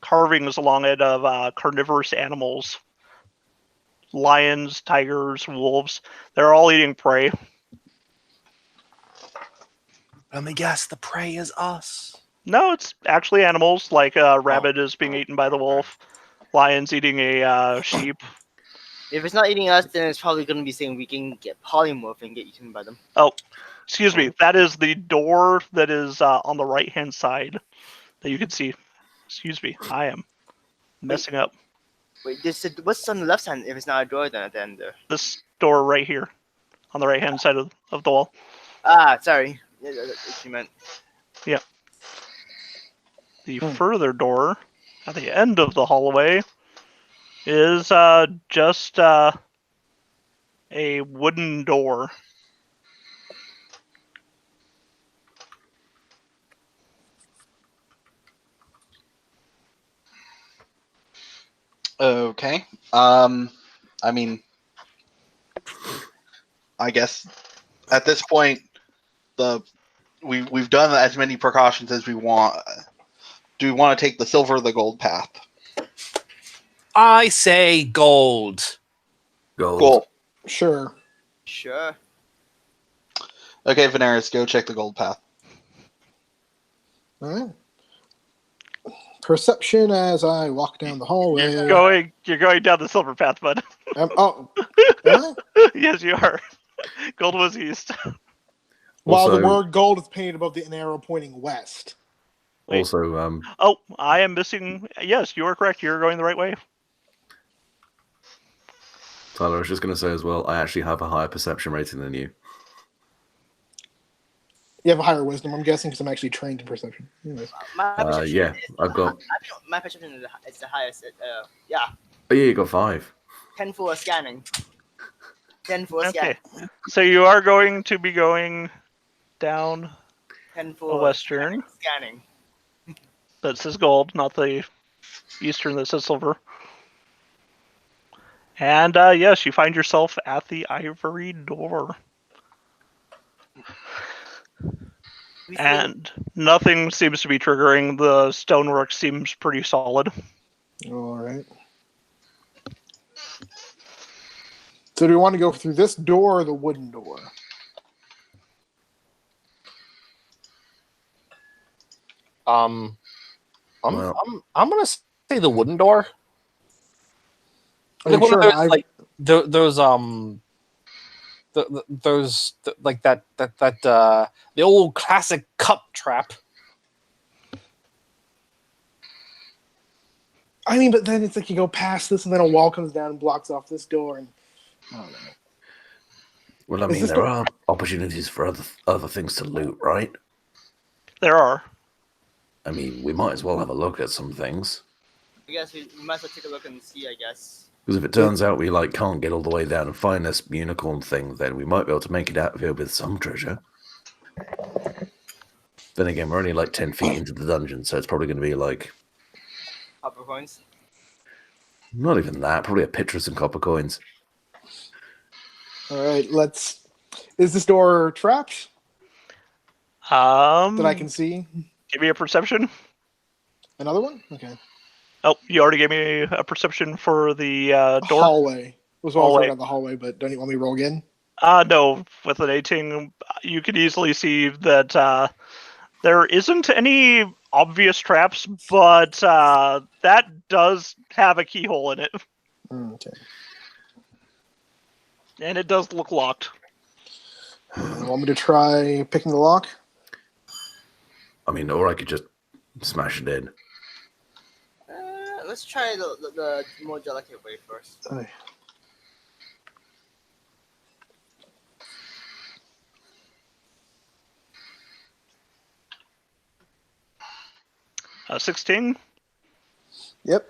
carvings along it of carnivorous animals. Lions, tigers, wolves. They're all eating prey. Let me guess, the prey is us. No, it's actually animals, like a rabbit is being eaten by the wolf. Lion's eating a sheep. If it's not eating us, then it's probably going to be saying we can get polymorph and get eaten by them. Oh, excuse me. That is the door that is on the right-hand side that you can see. Excuse me. I am messing up. Wait, what's on the left side if it's not a door then at the end there? This door right here on the right-hand side of the wall. Ah, sorry. Yeah, that's what you meant. Yeah. The further door at the end of the hallway is just a wooden door. Okay. I mean, I guess at this point, we've done as many precautions as we want. Do we want to take the silver or the gold path? I say gold. Cool. Sure. Sure. Okay, Veneris, go check the gold path. All right. Perception as I walk down the hallway. You're going down the silver path, bud. Am I? Yes, you are. Gold was east. While the Also- word gold is painted above the arrow pointing west. Wait. Also, Oh, I am missing. Yes, you are correct. You're going the right way. Tyler, I was just going to say as well, I actually have a higher perception rating than you. You have a higher wisdom, I'm guessing, because I'm actually trained in perception. Anyways. My perception Yeah, is- I've got. My perception is the highest. Yeah, Oh, yeah, you got 5. 10 for scanning. 10 for Okay. scanning. So you are going to be going down 10 the for western. scanning. That says gold, not the eastern that says silver. And yes, you find yourself at the ivory door. We see- And nothing seems to be triggering. The stonework seems pretty solid. All right. So do we want to go through this door or the wooden door? I'm Well- gonna say the wooden door. Are you Like one of sure those, an like those like that the old classic cup trap. I mean, but then it's like you go past this and then a wall comes down and blocks off this door. And I don't know. Well, I Is mean, this there the- are opportunities for other things to loot, right? There are. I mean, we might as well have a look at some things. I guess we might as well take a look and see. I guess. Because if it turns out we can't get all the way down and find this unicorn thing, then we might be able to make it out of here with some treasure. Then again, we're only 10 feet into the dungeon, so it's probably going to be Copper coins. not even that. Probably a picture of some copper coins. All right, let's. Is this door trapped that I can see? Give me a perception. Another one? Okay. Oh, you already gave me a perception for the door. Hallway. It was all Hallway. right on the hallway, but don't you want me to roll again? No, with an 18, you can easily see that there isn't any obvious traps, but that does have a keyhole in it, Okay. and it does look locked. You want me to try picking the lock? I mean, or I could just smash it in. Let's try the more delicate way first. Okay. 16. Yep.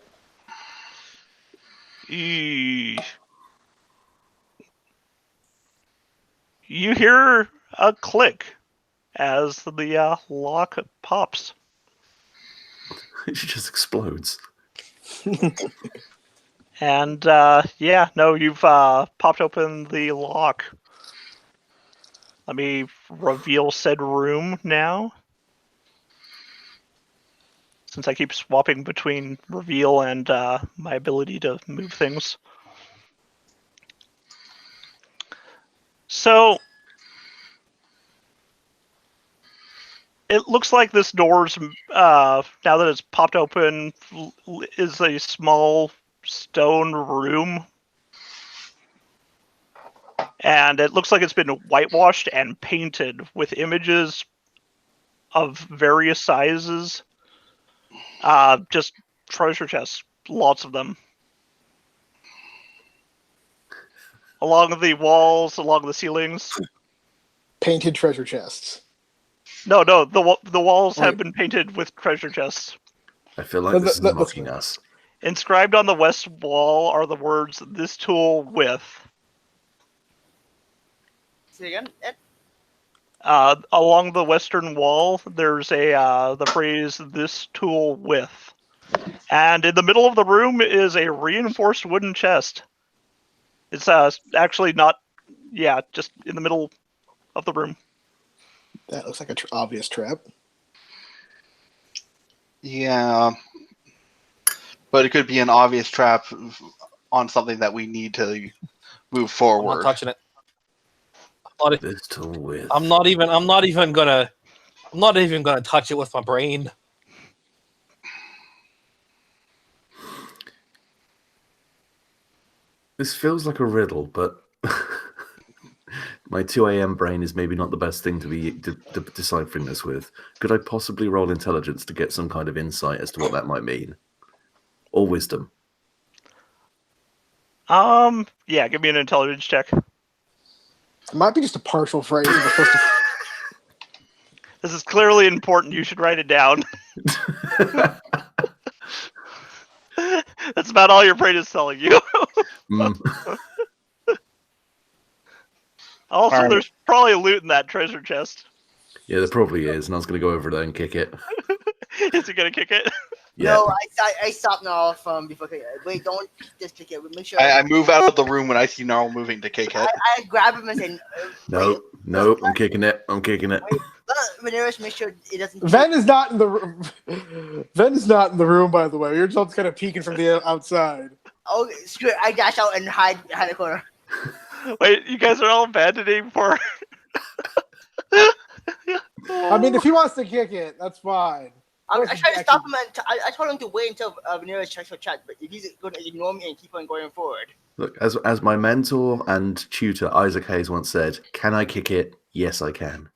You hear a click as the lock pops. It just explodes. And you've popped open the lock. Let me reveal said room now. Since I keep swapping between reveal and my ability to move things. So, it looks like this door's, now that it's popped open, is a small stone room. And it looks like it's been whitewashed and painted with images of various sizes. Just treasure chests, lots of them. Along the walls, along the ceilings. Painted treasure chests. No, the walls have been painted with treasure chests. I feel like this is mocking us. Inscribed on the west wall are the words, "This tool with." Say again, Ed? Along the western wall, there's the phrase, "This tool with." And in the middle of the room is a reinforced wooden chest. It's actually not, just in the middle of the room. That looks like an obvious trap. Yeah. But it could be an obvious trap on something that we need to move forward. I'm not touching it. This tool with. I'm not even gonna touch it with my brain. This feels like a riddle, but my 2 a.m. brain is maybe not the best thing to be deciphering this with. Could I possibly roll intelligence to get some kind of insight as to what that might mean? Or wisdom? Yeah, give me an intelligence check. It might be just a partial phrase. We're supposed to... This is clearly important. You should write it down. That's about all your brain is telling you. Also, All right. There's probably loot in that treasure chest. Yeah, there probably is, and I was going to go over there and kick it. Is he gonna kick it? Yeah. No, I stopped now from before. Wait, don't just kick it. Make sure. I move out of the room when I see Gnarl moving to kick it. I grab him and say, No, I'm kicking it. I'm kicking it. Wait, Veneris, make sure it doesn't. Ven is not in the room. Ven is not in the room, by the way. You're just kind of peeking from the outside. Oh, screw it. I dash out and hide behind the corner. Wait, you guys are all abandoning for. I mean, if he wants to kick it, that's fine. I tried to stop him and I told him to wait until Veneris checks for chat, but if he's going to ignore me and keep on going forward. Look, as my mentor and tutor Isaac Hayes once said, "Can I kick it? Yes, I can."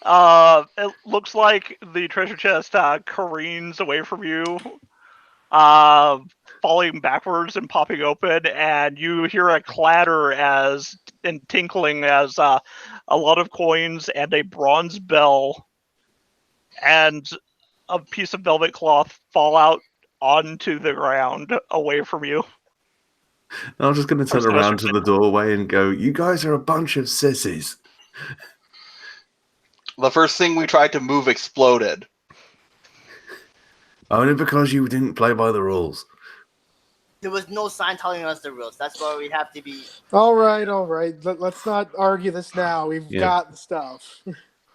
It looks like the treasure chest careens away from you, falling backwards and popping open, and you hear a clatter and tinkling as a lot of coins and a bronze bell and a piece of velvet cloth fall out onto the ground away from you. I'm just going to turn First around semester. to the doorway and go, "You guys are a bunch of sissies." The first thing we tried to move exploded. Only because you didn't play by the rules. There was no sign telling us the rules. That's why we have to be. All right. Let's not argue this now. We've Yeah. got the stuff.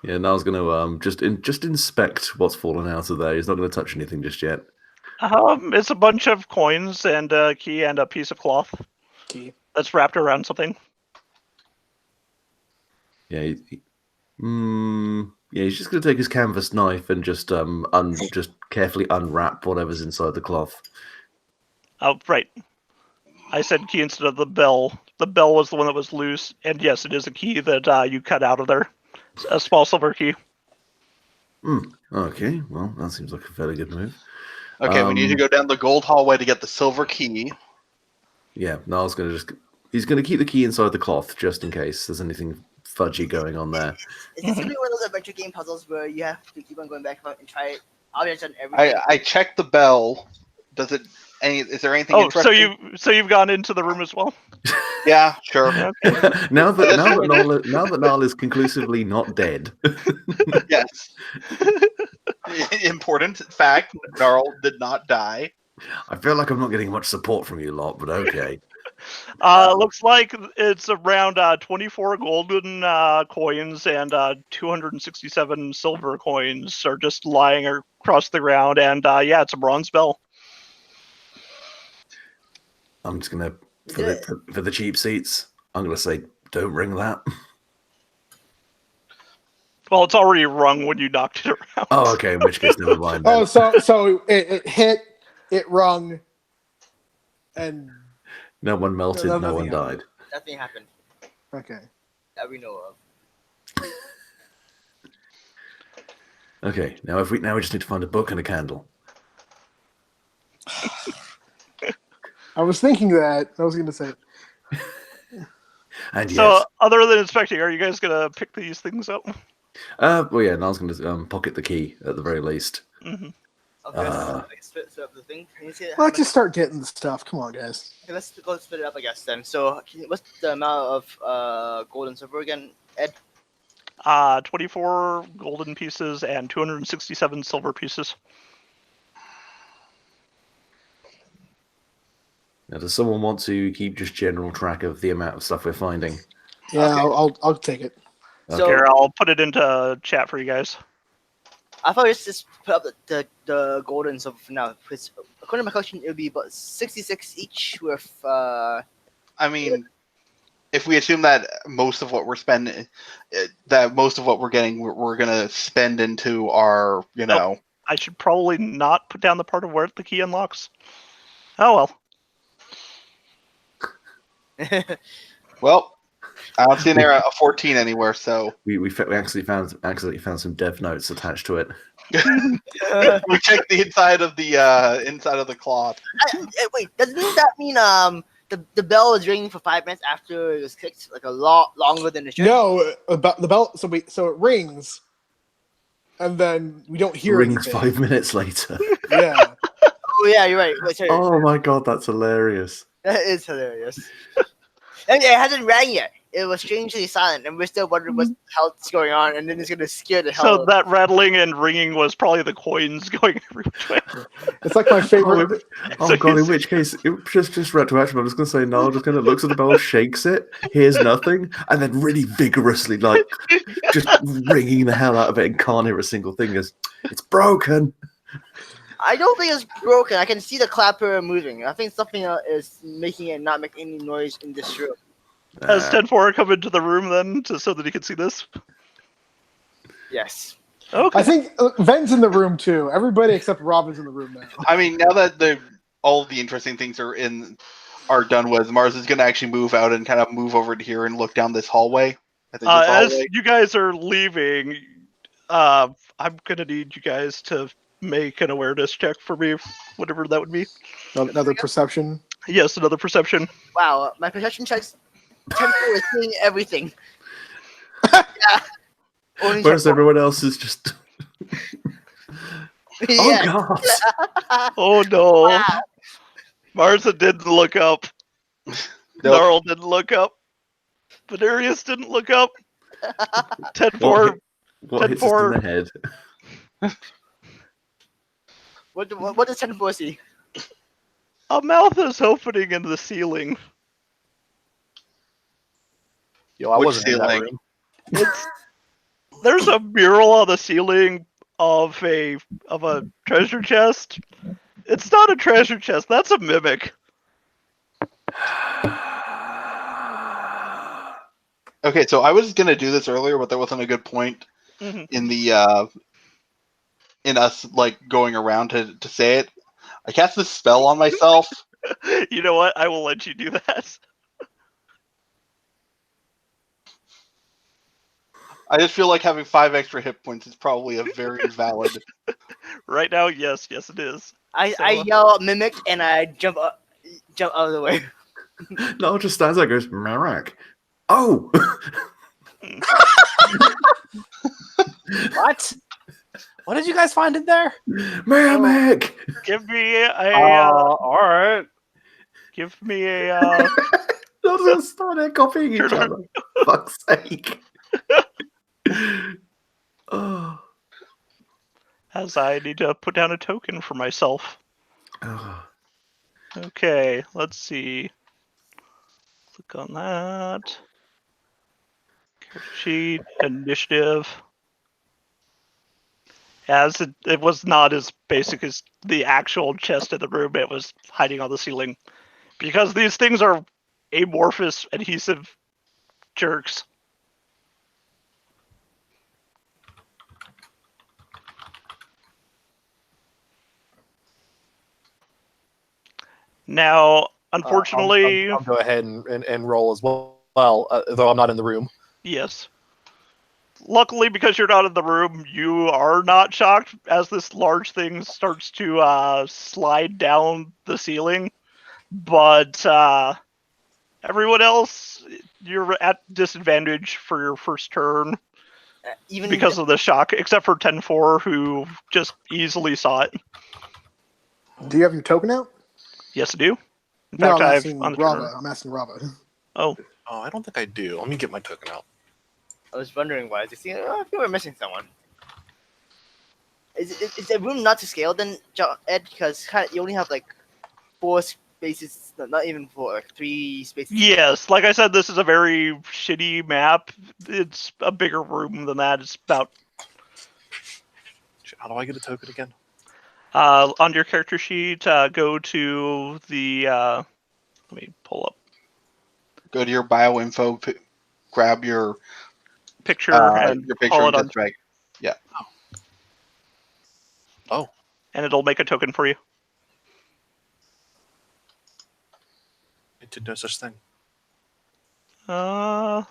Yeah, Niall's going to just inspect what's fallen out of there. He's not going to touch anything just yet. It's a bunch of coins and a key and a piece of cloth Key. that's wrapped around something. Yeah, he's just going to take his canvas knife and just just carefully unwrap whatever's inside the cloth. Oh, right. I said key instead of the bell. The bell was the one that was loose, and yes, it is a key that you cut out of there. A small silver key. Okay, well, that seems like a fairly good move. Okay, we need to go down the gold hallway to get the silver key. Yeah, Niall's going to he's going to keep the key inside the cloth just in case there's anything fudgy going on there. Is this gonna be one of those adventure game puzzles where you have to keep on going back and try it? I've done everything. I checked the bell. Is there anything Oh, interesting? so you've gone into the room as well? Yeah, sure. now that Niall is conclusively not dead. Yes. Important fact, Gnarl did not die. I feel like I'm not getting much support from you lot, but okay. Looks like it's around 24 golden coins and 267 silver coins are just lying across the ground, and yeah, it's a bronze bell. I'm just gonna for the cheap seats. I'm gonna say, don't ring that. Well, it's already rung when you knocked it around. Oh, okay. In which case, never mind. Then. Oh, so it hit, it rung, and no one melted. No one died. Nothing happened okay. that we know of. Okay. Now we just need to find a book and a candle. I was thinking that. I was going to say. And yes. So, other than inspecting, are you guys gonna pick these things up? Well, yeah. Niall's gonna pocket the key at the very least. Mm-hmm. Okay, let's split up the thing. Can you see Let's just start getting the stuff. Come on, guys. Okay, let's go split it up, I guess. Then, so what's the amount of gold and silver again, Ed? 24 golden pieces and 267 silver pieces. Now, does someone want to keep just general track of the amount of stuff we're finding? Yeah, Okay. I'll take it. So Here, I'll put it into chat for you guys. I thought let's just put up the gold and silver for now. Because according to my collection, it would be about 66 each with. I mean, if we assume that most of what we're spending, that most of what we're getting, we're gonna spend into our, I should probably not put down the part of where the key unlocks. Oh well. Well, I don't see a 14 anywhere, so We accidentally found some dev notes attached to it. we checked the inside of the cloth. Wait, doesn't that mean the bell is ringing for 5 minutes after it was clicked, like a lot longer than it should? No, about the bell. So it rings, and then we don't hear Rings anything. 5 minutes later. Yeah. Oh yeah, you're right. Wait, sorry. Oh my god, that's hilarious. That is hilarious. And it hasn't rang yet. It was strangely silent, and we're still wondering what the hell's going on, and then it's gonna scare the hell out So of that rattling and ringing was probably the coins going every which way. It's like my favorite. Oh god, in which case, just retroaction, I'm just going to say, no, just kind of looks at the bell, shakes it, hears nothing, and then really vigorously, like, just ringing the hell out of it and can't hear a single thing. It's broken. I don't think it's broken. I can see the clapper moving. I think something is making it not make any noise in this room. Has 10-4 come into the room then, so that he can see this? Yes. Okay. I think Ven's in the room too. Everybody except Robin's in the room now. I mean, now that all of the interesting things are done with, Mars is going to actually move out and kind of move over to here and look down this hallway. I think this As hallway. you guys are leaving, I'm going to need you guys to make an awareness check for me, whatever that would be. Another perception. Yes, another perception. Wow, my perception checks. Temple is seeing everything. Yeah. Only Whereas check- everyone else is just... Oh Yes. God! Oh no. Martha didn't look up. Nope. Gnarl didn't look up. Venerius didn't look up. 10-4. What hits us in 10-4. the head? What does 10-4 see? A mouth is opening in the ceiling. Yo, I Which wasn't in that ceiling? room. There's a mural on the ceiling of a treasure chest. It's not a treasure chest. That's a mimic. Okay, so I was gonna do this earlier, but there wasn't a good point Mhm. in the in us like going around to say it. I cast this spell on myself. You know what? I will let you do that. I just feel like having 5 extra hit points is probably a very valid. Right now, yes, it is. I yell mimic and I jump out of the way. No, just stands there and goes, Marak. Oh! What? What did you guys find in there? Marak! Give me a. All right. Give me a. They'll just start there copying each Turn other. Fuck's sake. Oh. As I need to put down a token for myself. Oh. Okay, let's see. Click on that. Character sheet, initiative. As it was not as basic as the actual chest in the room, it was hiding on the ceiling. Because these things are amorphous, adhesive jerks. Now, unfortunately, I'll go ahead and roll as well, though I'm not in the room. yes. Luckily, because you're not in the room, you are not shocked as this large thing starts to slide down the ceiling. But everyone else, you're at disadvantage for your first turn Even because of the shock, except for 10-4, who just easily saw it. Do you have your token out? Yes, I do. In No, fact, I'm I've asking on the Rava. turn. I'm asking Rava. Oh, Oh, I don't think I do. Let me get my token out. I was wondering why. I think we're missing someone. Is the room not to scale then, Ed? Because you only have like 4 spaces, not even 4, like 3 spaces. yes. Like I said, this is a very shitty map. It's a bigger room than that. It's about How do I get a token again? on your character sheet. Go to the. Let me pull up Go to your bioinfo, grab your picture and picture call and it on, just drag. Yeah. Oh, and it'll make a token for you. I did no such thing. There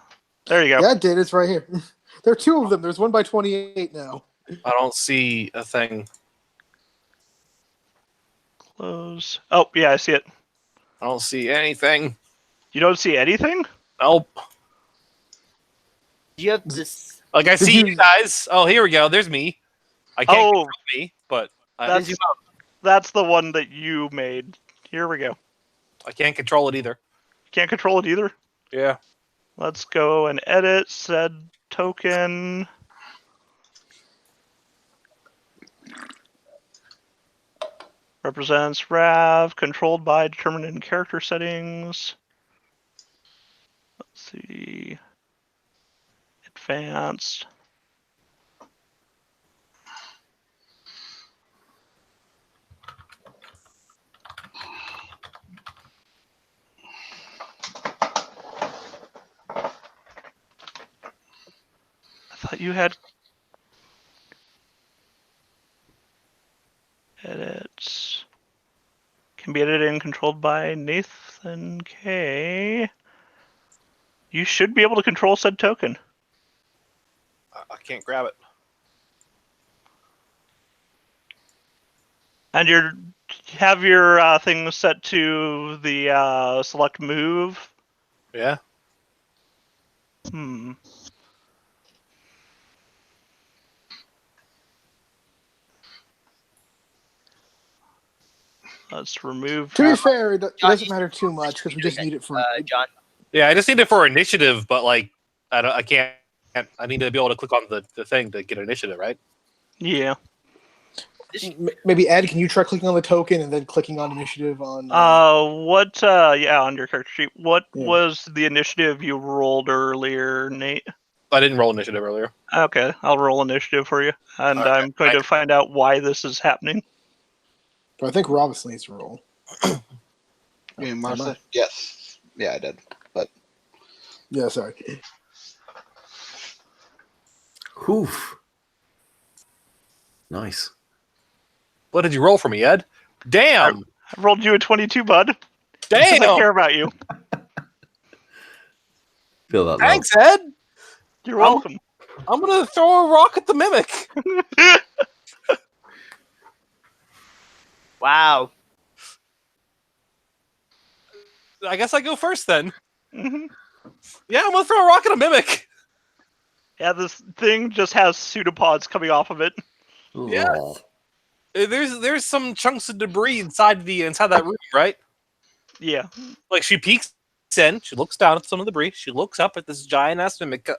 you go. Yeah, it did. It's right here. There are 2 of them. There's one by 28 now. I don't see a thing. Close. Oh, yeah, I see it. I don't see anything. You don't see anything? Nope. Do you have this? Like I Did see you- you guys. Oh, here we go. There's me. I can't Oh, control me, but that's the one that you made. Here we go. I can't control it either. Can't control it either. Yeah. Let's go and edit said token. Represents Rav, controlled by determined in character settings. Let's see. Advanced. I thought you had edits. Can be edited and controlled by Nathan K. You should be able to control said token. I can't grab it. And you have your thing set to the select move. Yeah. Let's remove. To be fair, it John, doesn't matter too much because we just need it for. John. Yeah, I just need it for initiative, but like I can't. I need to be able to click on the thing to get initiative, right? Yeah. Maybe Ed, can you try clicking on the token and then clicking on initiative on? What? Yeah, on your character sheet. What Yeah. was the initiative you rolled earlier, Nate? I didn't roll initiative earlier. Okay, I'll roll initiative for you, and Alright, I'm going to find out why this is happening. But I think Robinson needs to roll. You mean Martha? Yes. Yeah, I did. But Yeah, sorry. Oof. Nice. What did you roll for me, Ed? Damn! I rolled you a 22, bud. Because I care Damn! about you. Feel that Thanks, Ed. You're welcome. I'm gonna throw a rock at the mimic. Wow. I guess I go first then. Hmm. Yeah, I'm gonna throw a rock at a mimic. Yeah, this thing just has pseudopods coming off of it. love. Yeah. Lol. There's some chunks of debris inside that room, right? Yeah. Like she peeks in, she looks down at some of the debris, she looks up at this giant ass mimic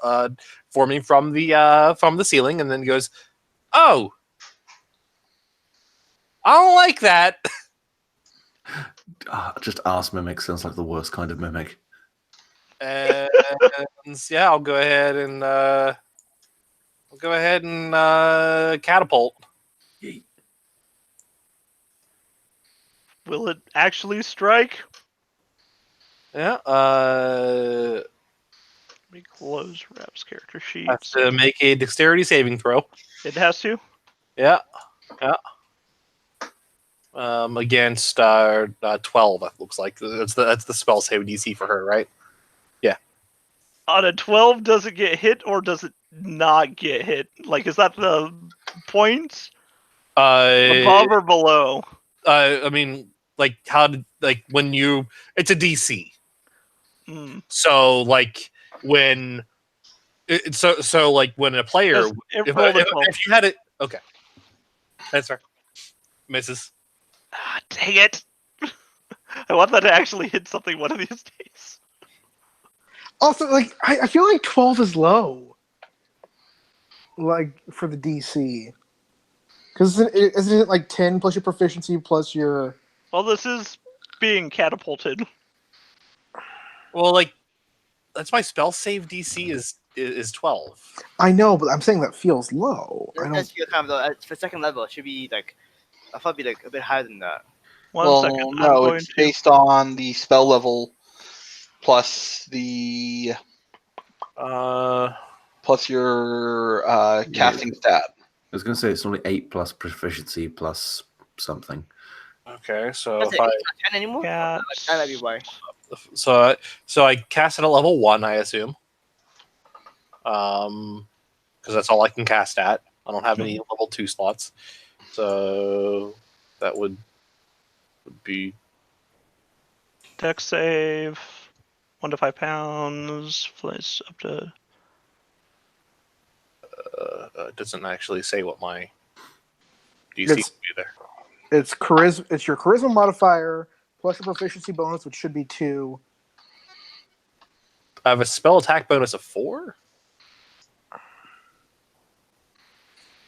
forming from the ceiling, and then goes, "Oh, I don't like that." Just ass mimic sounds like the worst kind of mimic. And yeah, I'll go ahead and catapult. Yeet. Will it actually strike? Yeah. Let me close Rap's character sheet. Have to make a dexterity saving throw. It has to? Yeah. Against 12, it looks like that's the spell save DC for her, right? On a 12, does it get hit or does it not get hit? Like, is that the points? Above or below? I mean, like when you, it's a DC. Mm. So like when like when a player, if you had it, okay, that's right, misses. Ah, dang it! I want that to actually hit something one of these days. Also, like I feel like 12 is low. Like for the DC, because isn't it like 10 plus your proficiency plus your? Well, this is being catapulted. Well, like that's my spell save DC is 12. I know, but I'm saying that feels low. I It don't. does feel kind of low. For second level, it should be like, I thought it'd be like a bit higher than that. One second. I'm no, going it's to. based on the spell level plus the plus your casting stat. I was going to say it's only 8 plus proficiency plus something. Okay, so Is if it I 10 anymore? Yeah. That might be why. so I cast it at level 1, I assume. Because that's all I can cast at. I don't have any level 2 slots. So that would be Dex save. 1 to 5 pounds. Place up to. it doesn't actually say what my DC It's- would be there. It's charisma. It's your charisma modifier plus your proficiency bonus, which should be 2. I have a spell attack bonus of 4.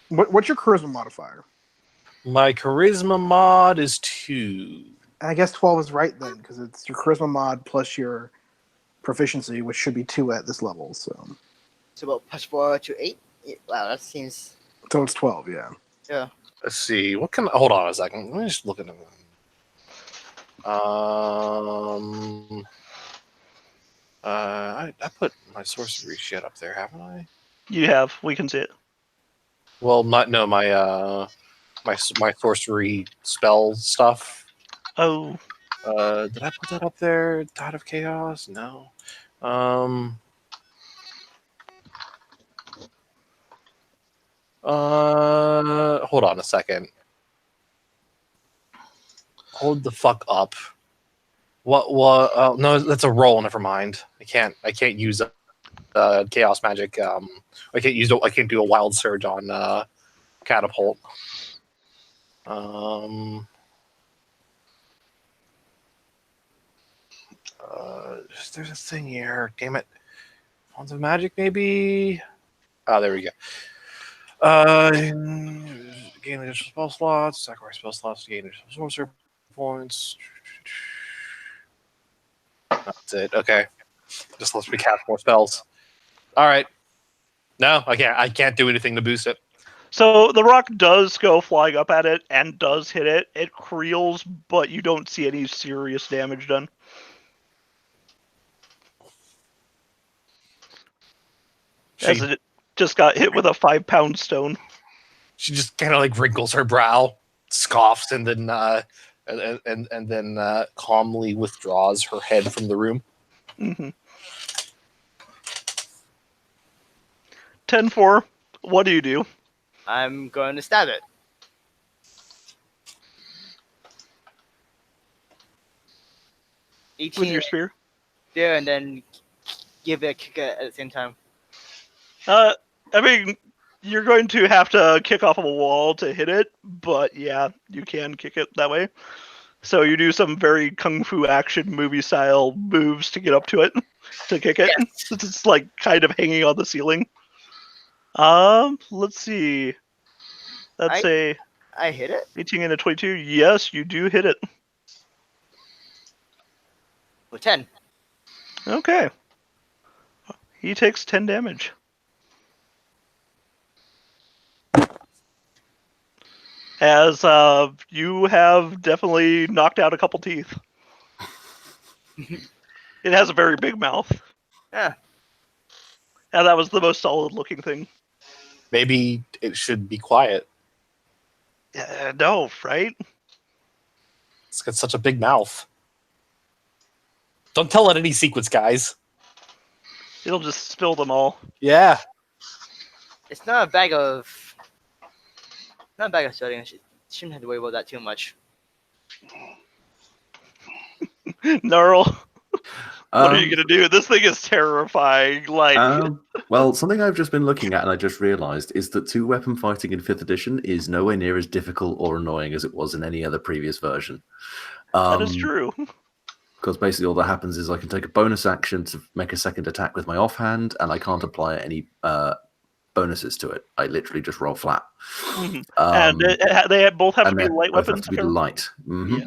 What's your charisma modifier? My charisma mod is 2. And I guess 12 is right then, because it's your charisma mod plus your proficiency, which should be 2 at this level. So about plus 4 to 8? Yeah, wow, that seems. it's 12, yeah. Yeah. Let's see. What can? Hold on a second. Let me just look at them. I put my sorcery shit up there, haven't I? You have. We can see it. Well, my sorcery spell stuff. Oh. Did I put that up there? Tide of Chaos? No. Hold on a second. Hold the fuck up. What? No, that's a roll. Never mind. I can't use chaos magic. I can't do a wild surge on catapult. there's a thing here. Damn it. Wands of Magic, maybe? Oh, there we go. Gain additional spell slots. Sacrifice spell slots to gain additional sorcerer points. That's it. Okay. Just let's recap more spells. All right. No, I can't do anything to boost it. So the rock does go flying up at it and does hit it. It creels, but you don't see any serious damage done. As it just got hit with a 5-pound stone. She just kind of like wrinkles her brow, scoffs, and then calmly withdraws her head from the room. 10-4. What do you do? I'm going to stab it. 18 With your spear? there, and then give it a kick at the same time. I mean, you're going to have to kick off of a wall to hit it, but yeah, you can kick it that way. So you do some very kung fu action movie style moves to get up to it, to kick it. Yes. It's like kind of hanging on the ceiling. Let's see. That's I hit it 18 and a 22. Yes, you do hit it. with 10. Okay. He takes 10 damage. As you have definitely knocked out a couple teeth. It has a very big mouth. Yeah. And that was the most solid looking thing. Maybe it should be quiet. No, right? It's got such a big mouth. Don't tell it any secrets, guys. It'll just spill them all. Yeah. It's not a bag of sodium. Shouldn't have to worry about that too much. Gnarl. What are you going to do? This thing is terrifying. Well, something I've just been looking at and I just realized is that 2-weapon fighting in 5th edition is nowhere near as difficult or annoying as it was in any other previous version. That is true. Because basically all that happens is I can take a bonus action to make a second attack with my offhand, and I can't apply any bonuses to it. I literally just roll flat. And they both have to be light both weapons. have to be light. Yeah.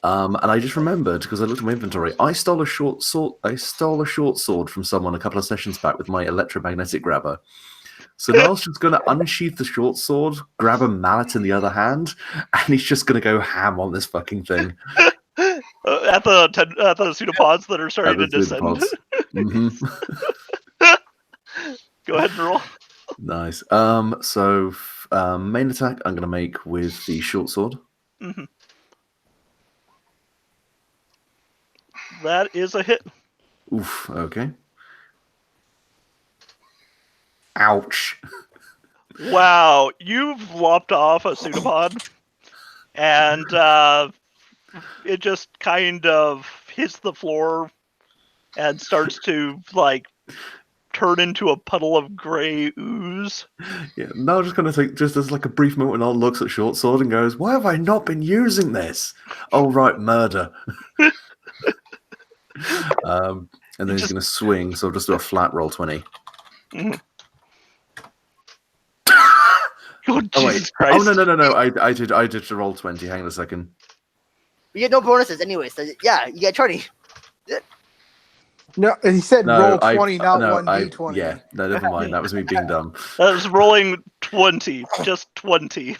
And I just remembered because I looked at my inventory. I stole a short sword from someone a couple of sessions back with my electromagnetic grabber. So Niall's just going to unsheath the short sword, grab a mallet in the other hand, and he's just going to go ham on this fucking thing. At the pseudopods that are starting to descend. Go ahead and roll. Nice. So main attack I'm going to make with the short sword. That is a hit. Oof. Okay. Ouch. Wow, you've lopped off a pseudopod, and it just kind of hits the floor and starts to like turn into a puddle of gray ooze. Yeah, now just going to take just as like a brief moment when Noel looks at short sword and goes, "Why have I not been using this? Oh right, murder." And then he's going to swing, so I'll just do a flat roll 20. Oh, Jesus Christ. Oh no! I did roll 20. Hang on a second. You get no bonuses anyway, so yeah, you get 20. No, he said roll 20, not 1d20. Yeah, no, never mind. That was me being dumb. I was rolling 20, just 20.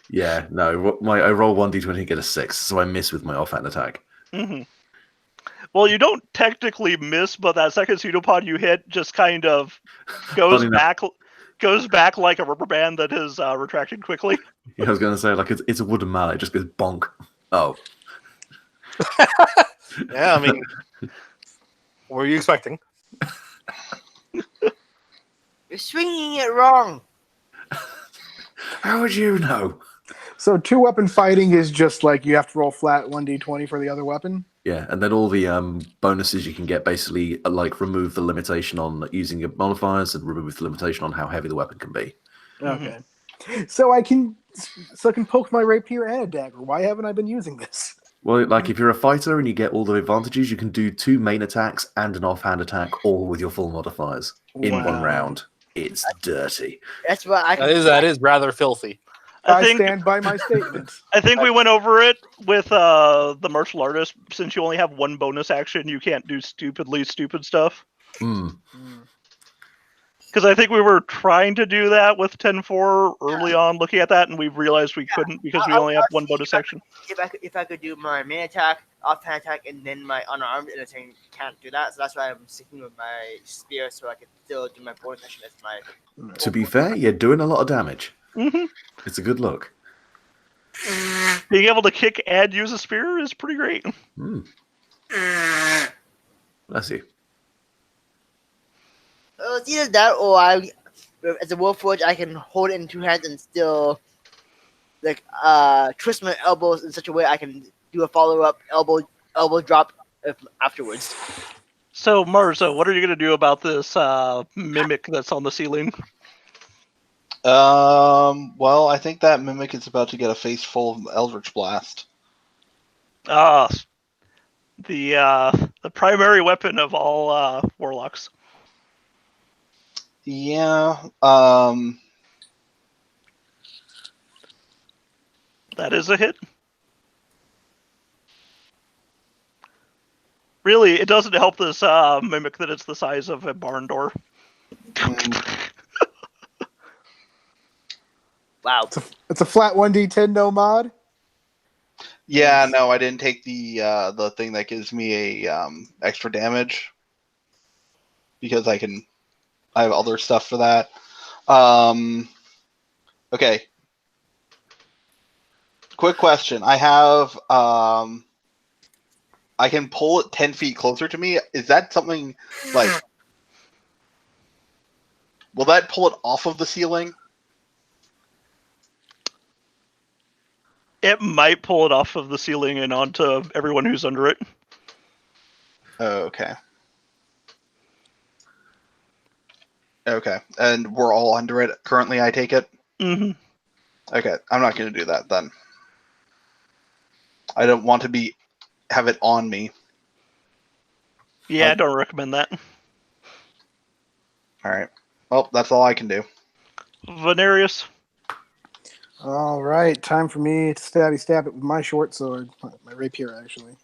Yeah, no, I roll 1d20 and get a 6, so I miss with my offhand attack. Well, you don't technically miss, but that second pseudopod you hit just kind of goes back like a rubber band that is retracted quickly. Yeah, I was going to say, like, it's a wooden mallet. It just goes bonk. Oh. Yeah, I mean, what were you expecting? You're swinging it wrong. How would you know? So 2-weapon fighting is just like you have to roll flat 1d20 for the other weapon? Yeah, and then all the bonuses you can get basically like remove the limitation on using your modifiers and remove the limitation on how heavy the weapon can be. Okay. So I can poke my rapier and a dagger. Why haven't I been using this? Well, like if you're a fighter and you get all the advantages, you can do 2 main attacks and an offhand attack, all with your full modifiers in one Wow. round. It's dirty. That's what I can. That is rather filthy. I stand by my statement. I think we went over it with the martial artist. Since you only have one bonus action, you can't do stupidly stupid stuff. Mm. Because I think we were trying to do that with 10-4 early on, looking at that, and we realized we couldn't because we only have one bonus action. If I could do my main attack, offhand attack, and then my unarmed, and I think can't do that. So that's why I'm sticking with my spear, so I can still do my bonus action as my. To be fair, you're doing a lot of damage. Mm-hmm. It's a good look. Being able to kick and use a spear is pretty great. Mm. Bless you. It's either that or as a Warforged, I can hold it in 2 hands and still twist my elbows in such a way I can do a follow-up elbow drop afterwards. So, Marza, what are you going to do about this mimic that's on the ceiling? Well, I think that mimic is about to get a face full of Eldritch Blast. The primary weapon of all warlocks. Yeah. That is a hit. Really, it doesn't help this mimic that it's the size of a barn door. Wow. It's a flat 1d10 no mod. Yeah, no, I didn't take the thing that gives me a extra damage because I have other stuff for that. Okay. Quick question. I have I can pull it 10 feet closer to me. Is that something like will that pull it off of the ceiling? It might pull it off of the ceiling and onto everyone who's under it. Oh, okay. Okay. And we're all under it currently, I take it? Mm-hmm. Okay. I'm not going to do that then. I don't want to have it on me. Yeah, I don't recommend that. All right. Well, that's all I can do. Venarius. All right, time for me to stab it with my short sword, my rapier, actually.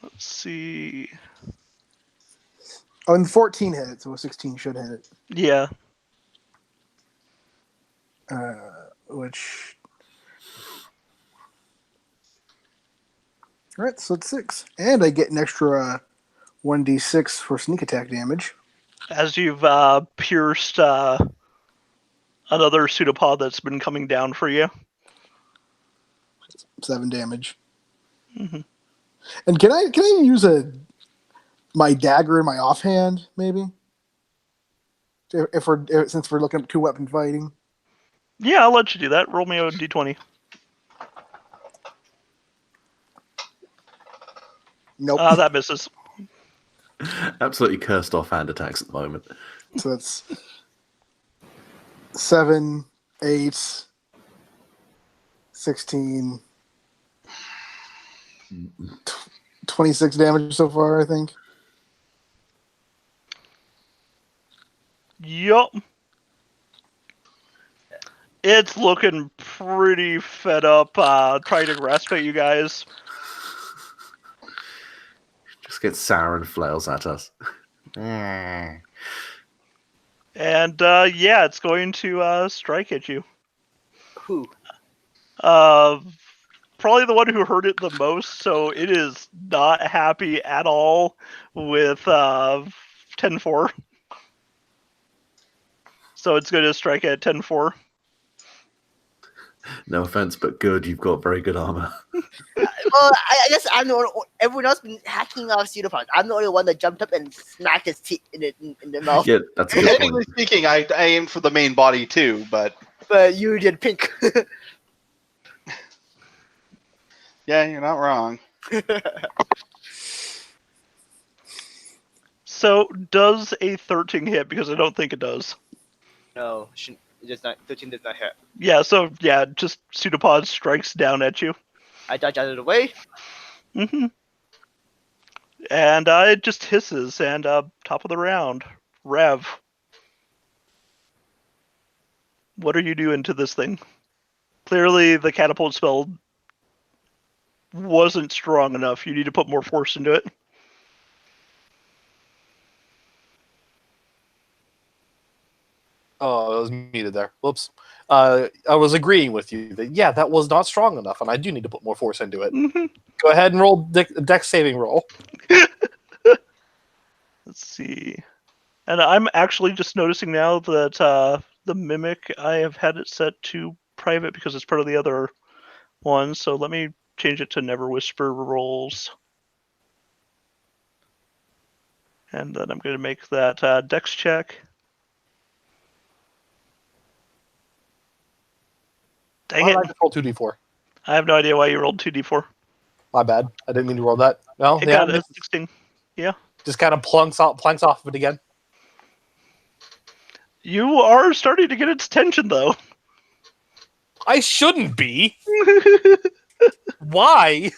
Let's see. Oh, and 14 hit it, so a 16 should hit it. Yeah. Which. All right, so it's 6, and I get an extra 1d6 for sneak attack damage. As you've pierced another pseudopod that's been coming down for you. 7 damage. Mm-hmm. And can I use my dagger in my offhand, maybe? Since we're looking at 2-weapon fighting. Yeah, I'll let you do that. Roll me a d20. Nope. That misses. Absolutely cursed offhand attacks at the moment. So that's 7, 8, 16, 26 damage so far, I think. Yup. It's looking pretty fed up trying to grasp at you guys. Just gets sour and flails at us. And yeah, it's going to strike at you. Who? Probably the one who hurt it the most, so it is not happy at all with 10-4. So it's going to strike at 10-4. No offense, but good. You've got very good armor. Well, I guess I'm the only. Everyone else been hacking off pseudopods. I'm the only one that jumped up and smacked his teeth in the mouth. Yeah, that's a good Technically point. speaking, I aimed for the main body too, but But you did pink. yeah, you're not wrong. So does a 13 hit? Because I don't think it does. No, It does not. 13 does not hit. Yeah, so yeah, just pseudopod strikes down at you. I dodge out of the way. Mm-hmm. And it just hisses, and top of the round, Rev. What are you doing to this thing? Clearly, the catapult spell wasn't strong enough. You need to put more force into it. Oh, I was muted there. Whoops. I was agreeing with you that, yeah, that was not strong enough, and I do need to put more force into it. Mm-hmm. Go ahead and roll dex saving roll. Let's see. And I'm actually just noticing now that the Mimic, I have had it set to private because it's part of the other one. So let me change it to Never Whisper rolls. And then I'm going to make that dex check. Dang it. I just roll 2d4. I have no idea why you rolled 2d4. My bad. I didn't mean to roll that. No, It yeah, got it. 16. Yeah. just kind of planks off of it again. You are starting to get its attention, though. I shouldn't be. Why?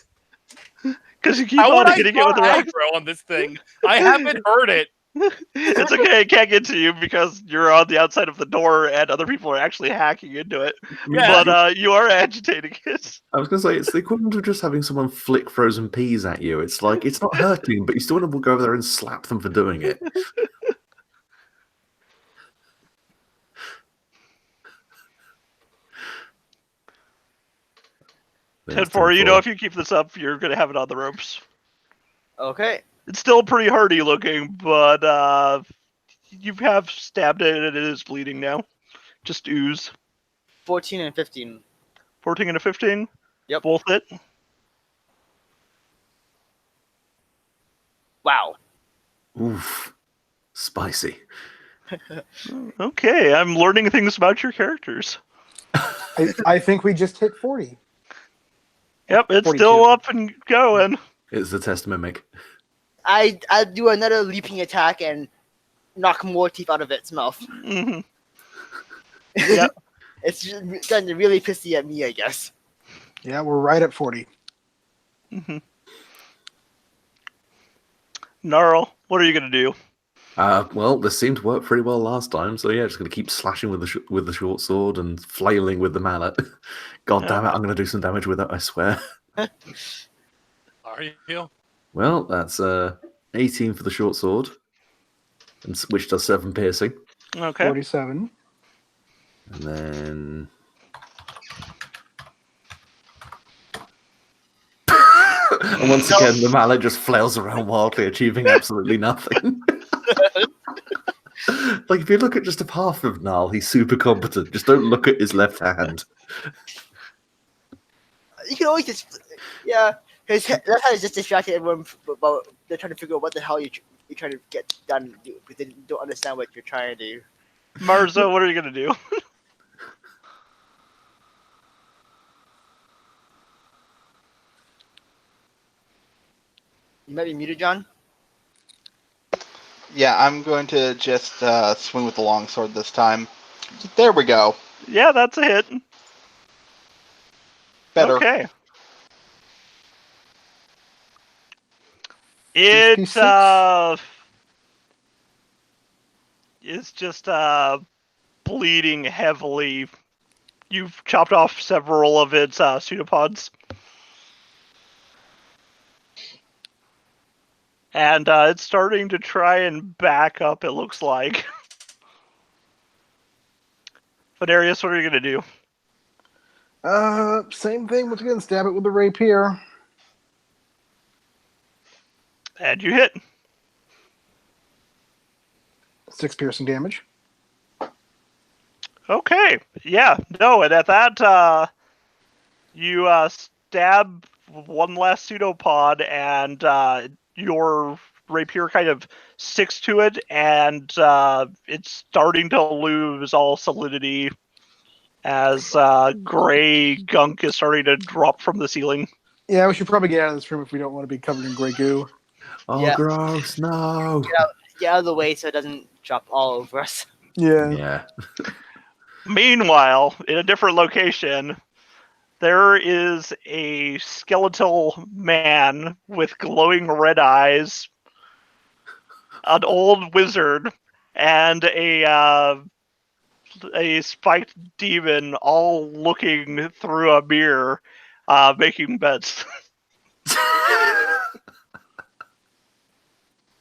Because you keep How would on I hitting it with the rock. aggro on this thing? I haven't heard it. It's okay, it can't get to you because you're on the outside of the door and other people are actually hacking into it. Yeah. But you are agitating it. I was going to say, it's the equivalent of just having someone flick frozen peas at you. It's like, it's not hurting, but you still want to go over there and slap them for doing it. There's 10-4, you 10-4. know if you keep this up, you're going to have it on the ropes. Okay. It's still pretty hardy looking, but you have stabbed it and it is bleeding now. Just ooze. 14 and 15. 14 and a 15? Yep. Both hit? Wow. Oof. Spicy. Okay, I'm learning things about your characters. I think we just hit 40. Yep, it's 42. still up and going. It's the test mimic. I do another leaping attack and knock more teeth out of its mouth. Mm-hmm. Yep. It's gotten really pissy at me, I guess. Yeah, we're right at 40. Mm-hmm. Gnarl, what are you going to do? Well, this seemed to work pretty well last time, so yeah, just going to keep slashing with the short sword and flailing with the mallet. God damn it, I'm going to do some damage with it, I swear. Are you? Well, that's 18 for the short sword, which does 7 piercing. Okay. 47. And then... and once again, the mallet just flails around wildly, achieving absolutely nothing. Like, if you look at just a half of Gnarl, he's super competent. Just don't look at his left hand. You can always just... Yeah. His left hand is just distracting everyone about they're trying to figure out what the hell you're trying to get done because they don't understand what you're trying to do. Marzo, what are you going to do? You might be muted, John. Yeah, I'm going to just swing with the longsword this time. There we go. Yeah, that's a hit. Better. Okay. It 56? is just bleeding heavily. You've chopped off several of its pseudopods. And it's starting to try and back up, it looks like. Venarius, what are you going to do? Same thing. Once again, stab it with the rapier. And you hit. 6 piercing damage. Okay. Yeah. No, and at that, you stab one last pseudopod, and your rapier kind of sticks to it, and it's starting to lose all solidity as gray gunk is starting to drop from the ceiling. Yeah, we should probably get out of this room if we don't want to be covered in gray goo. Oh, Yeah. gross, no. Get out of the way so it doesn't drop all over us. Yeah. Yeah. Meanwhile, in a different location, there is a skeletal man with glowing red eyes, an old wizard, and a spiked demon all looking through a mirror, making bets.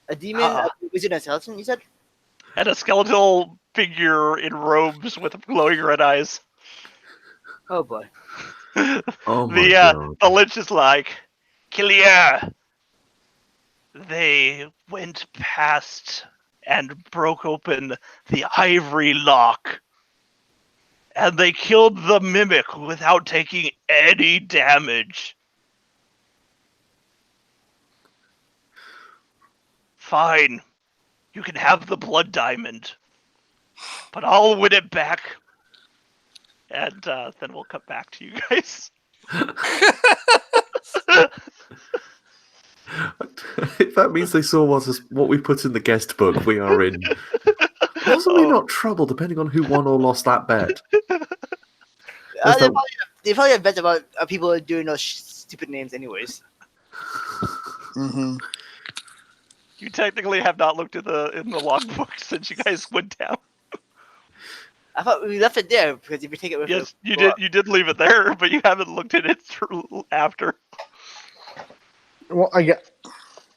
A demon, a wizard, and a skeleton, you said? And a skeletal figure in robes with glowing red eyes. Oh boy. Oh my god. The lich is like, Clear! They went past and broke open the ivory lock. And they killed the mimic without taking any damage. Fine. You can have the blood diamond. But I'll win it back. And then we'll cut back to you guys. If that means they saw what we put in the guest book, we are in possibly not trouble, depending on who won or lost that bet. They probably have bets about people doing those stupid names anyways. Mm-hmm. You technically have not looked in the logbook since you guys went down. I thought we left it there because if you take it with Yes, you did. You did leave it there, but you haven't looked at it after. Well,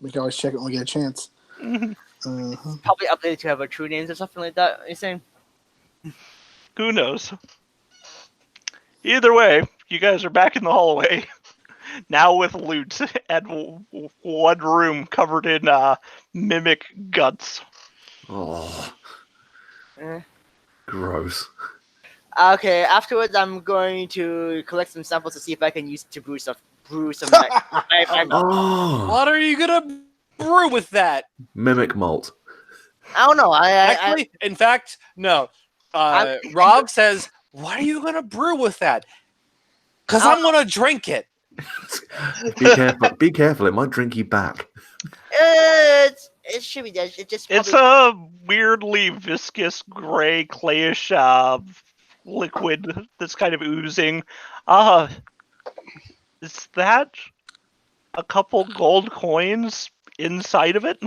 we can always check it when we get a chance. Probably updated to have a true names or something like that. You're saying? Who knows? Either way, you guys are back in the hallway now with loot and one room covered in mimic guts. Oh, gross. Okay, afterwards I'm going to collect some samples to see if I can use it to brew some. Oh, What are you gonna brew with that? mimic malt. I don't know. Actually, in fact, no. Rob says, "What are you gonna brew with that?" Because I'm gonna drink it. Be careful. Be careful. It might drink you back. It should be dead. It's a weirdly viscous, gray, clayish liquid that's kind of oozing. Is that a couple gold coins inside of it?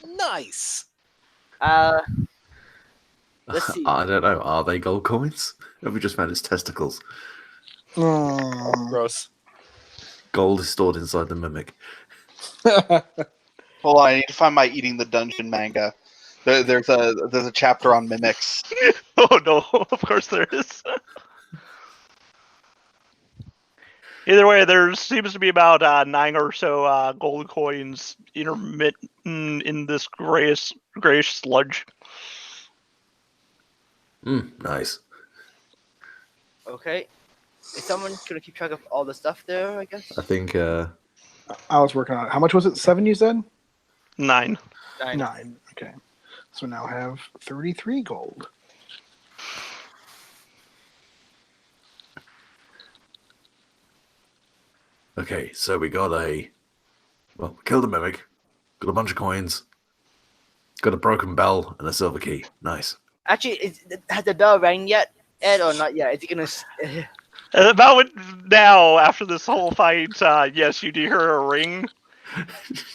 Nice. Let's see. I don't know. Are they gold coins? Have we just found its testicles? Gross. Gold is stored inside the mimic. Hold on, I need to find my Eating the Dungeon manga. There's a chapter on mimics. Oh no, of course there is. Either way, there seems to be about 9 or so gold coins intermittent in this grayish sludge. Nice. Okay. Is someone gonna keep track of all the stuff there? I guess. I think. I was working on it. How much was it? 7, you said? 9. 9. Okay. So now I have 33 gold. Okay, so we got killed a mimic, got a bunch of coins, got a broken bell and a silver key. Nice. Actually, has the bell rang yet, Ed, or not yet? Is it gonna? About now, after this whole fight, yes, you do hear a ring,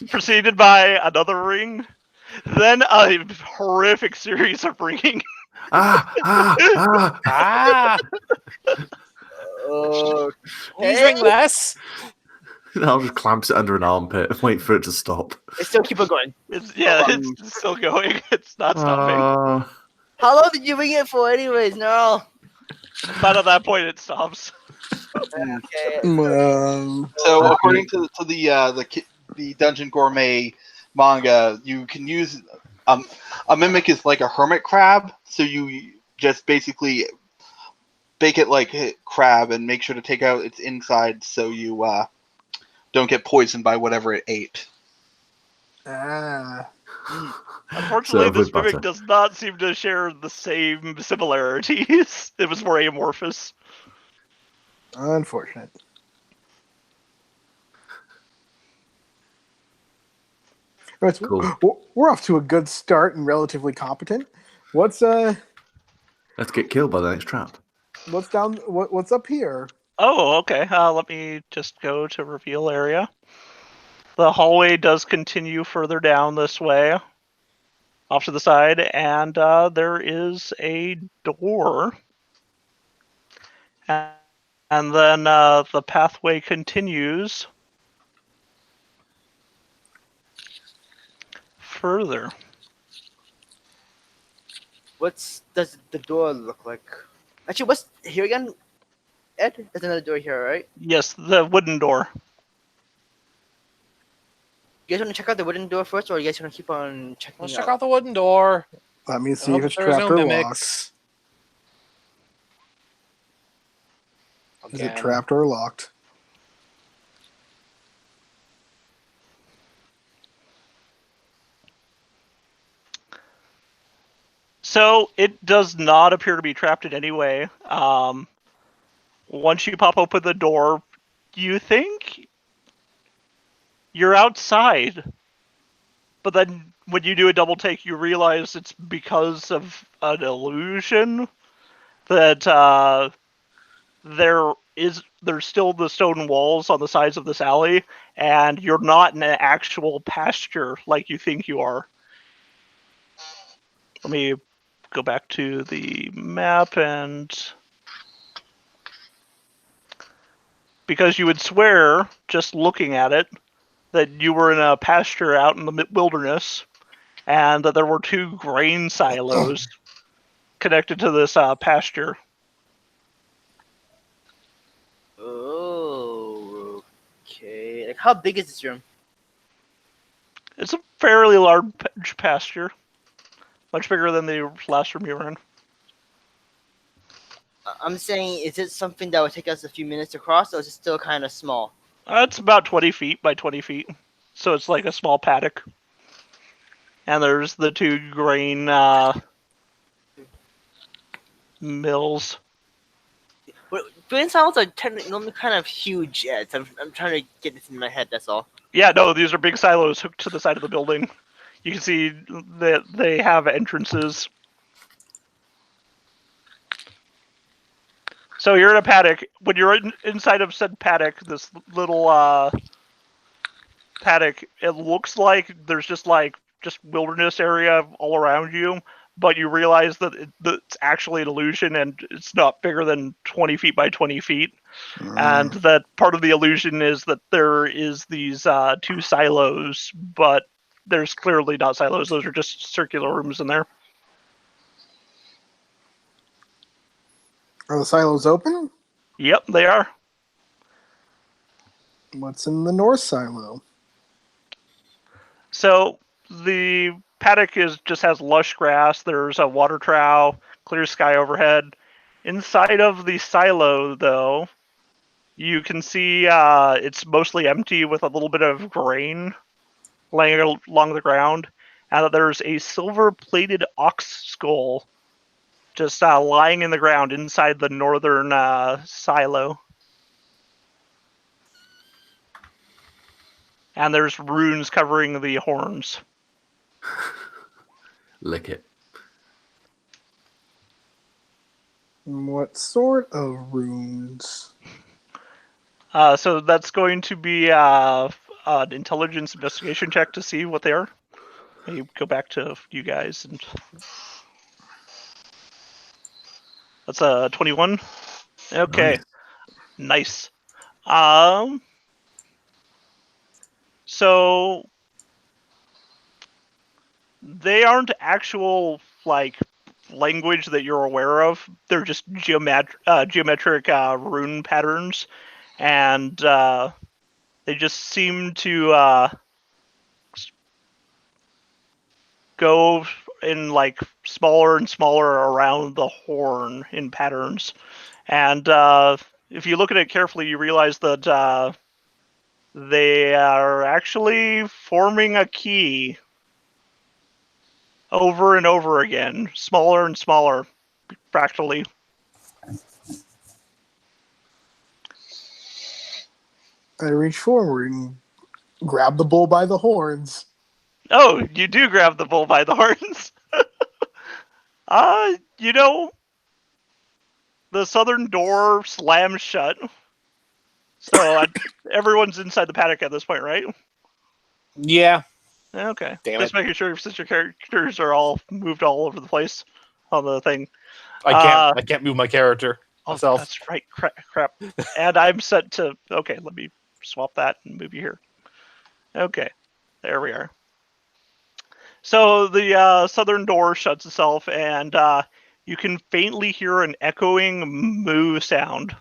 preceded by another ring, then a horrific series of ringing. Please ring less. I'll just clamp it under an armpit and wait for it to stop. It's still keep it going. It's still going. It's not stopping. How long did you ring it for, anyways? No. But at that point, it stops. Okay. So according to the Dungeon Gourmet manga, you can use a mimic is like a hermit crab, so you just basically bake it like a crab and make sure to take out its inside so you don't get poisoned by whatever it ate. Unfortunately, this mimic does not seem to share the same similarities. It was more amorphous. Unfortunate. Right, so Cool. we're off to a good start and relatively competent. What's Let's get killed by the next trap. What's down? What's up here? Oh, okay. Let me just go to reveal area. The hallway does continue further down this way, off to the side, and there is a door. And then the pathway continues further. Does the door look like? Actually, what's here again? Ed, there's another door here, right? Yes, the wooden door. You guys want to check out the wooden door first, or you guys want to keep on checking Let's out? check out the wooden door. Let me I see hope if it's there's trapped no or locked. mimics. Is it Again. trapped or locked? So it does not appear to be trapped in any way. Once you pop open the door, you think you're outside. But then when you do a double take, you realize it's because of an illusion that there's still the stone walls on the sides of this alley, and you're not in an actual pasture like you think you are. Let me go back to the map, and because you would swear, just looking at it, that you were in a pasture out in the wilderness, and that there were 2 grain silos connected to this pasture. Oh, okay. Like, how big is this room? It's a fairly large pasture, much bigger than the last room you were in. I'm saying, is it something that would take us a few minutes to cross, or is it still kind of small? It's about 20 feet by 20 feet, so it's like a small paddock. And there's the 2 grain mills. Grain silos are normally kind of huge, Ed. So I'm trying to get this in my head, that's all. Yeah, no, these are big silos hooked to the side of the building. You can see that they have entrances. So you're in a paddock. When you're inside of said paddock, this little paddock, it looks like there's just wilderness area all around you, but you realize that it's actually an illusion, and it's not bigger than 20 feet by 20 feet. And that part of the illusion is that there is these 2 silos, but there's clearly not silos. Those are just circular rooms in there. Are the silos open? Yep, they are. What's in the north silo? So the paddock just has lush grass. There's a water trough, clear sky overhead. Inside of the silo, though, you can see it's mostly empty with a little bit of grain laying along the ground. And there's a silver-plated ox skull just lying in the ground inside the northern silo. And there's runes covering the horns. Lick it. What sort of runes? So that's going to be an intelligence investigation check to see what they are. Let me go back to you guys. And that's a 21. Okay, nice. So they aren't actual language that you're aware of. They're just geometric rune patterns, and they just seem to go in smaller and smaller around the horn in patterns. And if you look at it carefully, you realize that they are actually forming a key over and over again, smaller and smaller, practically. I reach forward and grab the bull by the horns. Oh, you do grab the bull by the horns. You know, the southern door slams shut. So everyone's inside the paddock at this point, right? Yeah. Okay. Damn Just it. making sure since your characters are all moved all over the place on the thing. I can't move my character Oh, myself. that's right. Crap. And I'm set to. Okay, let me swap that and move you here. Okay, there we are. So the southern door shuts itself, and you can faintly hear an echoing moo sound,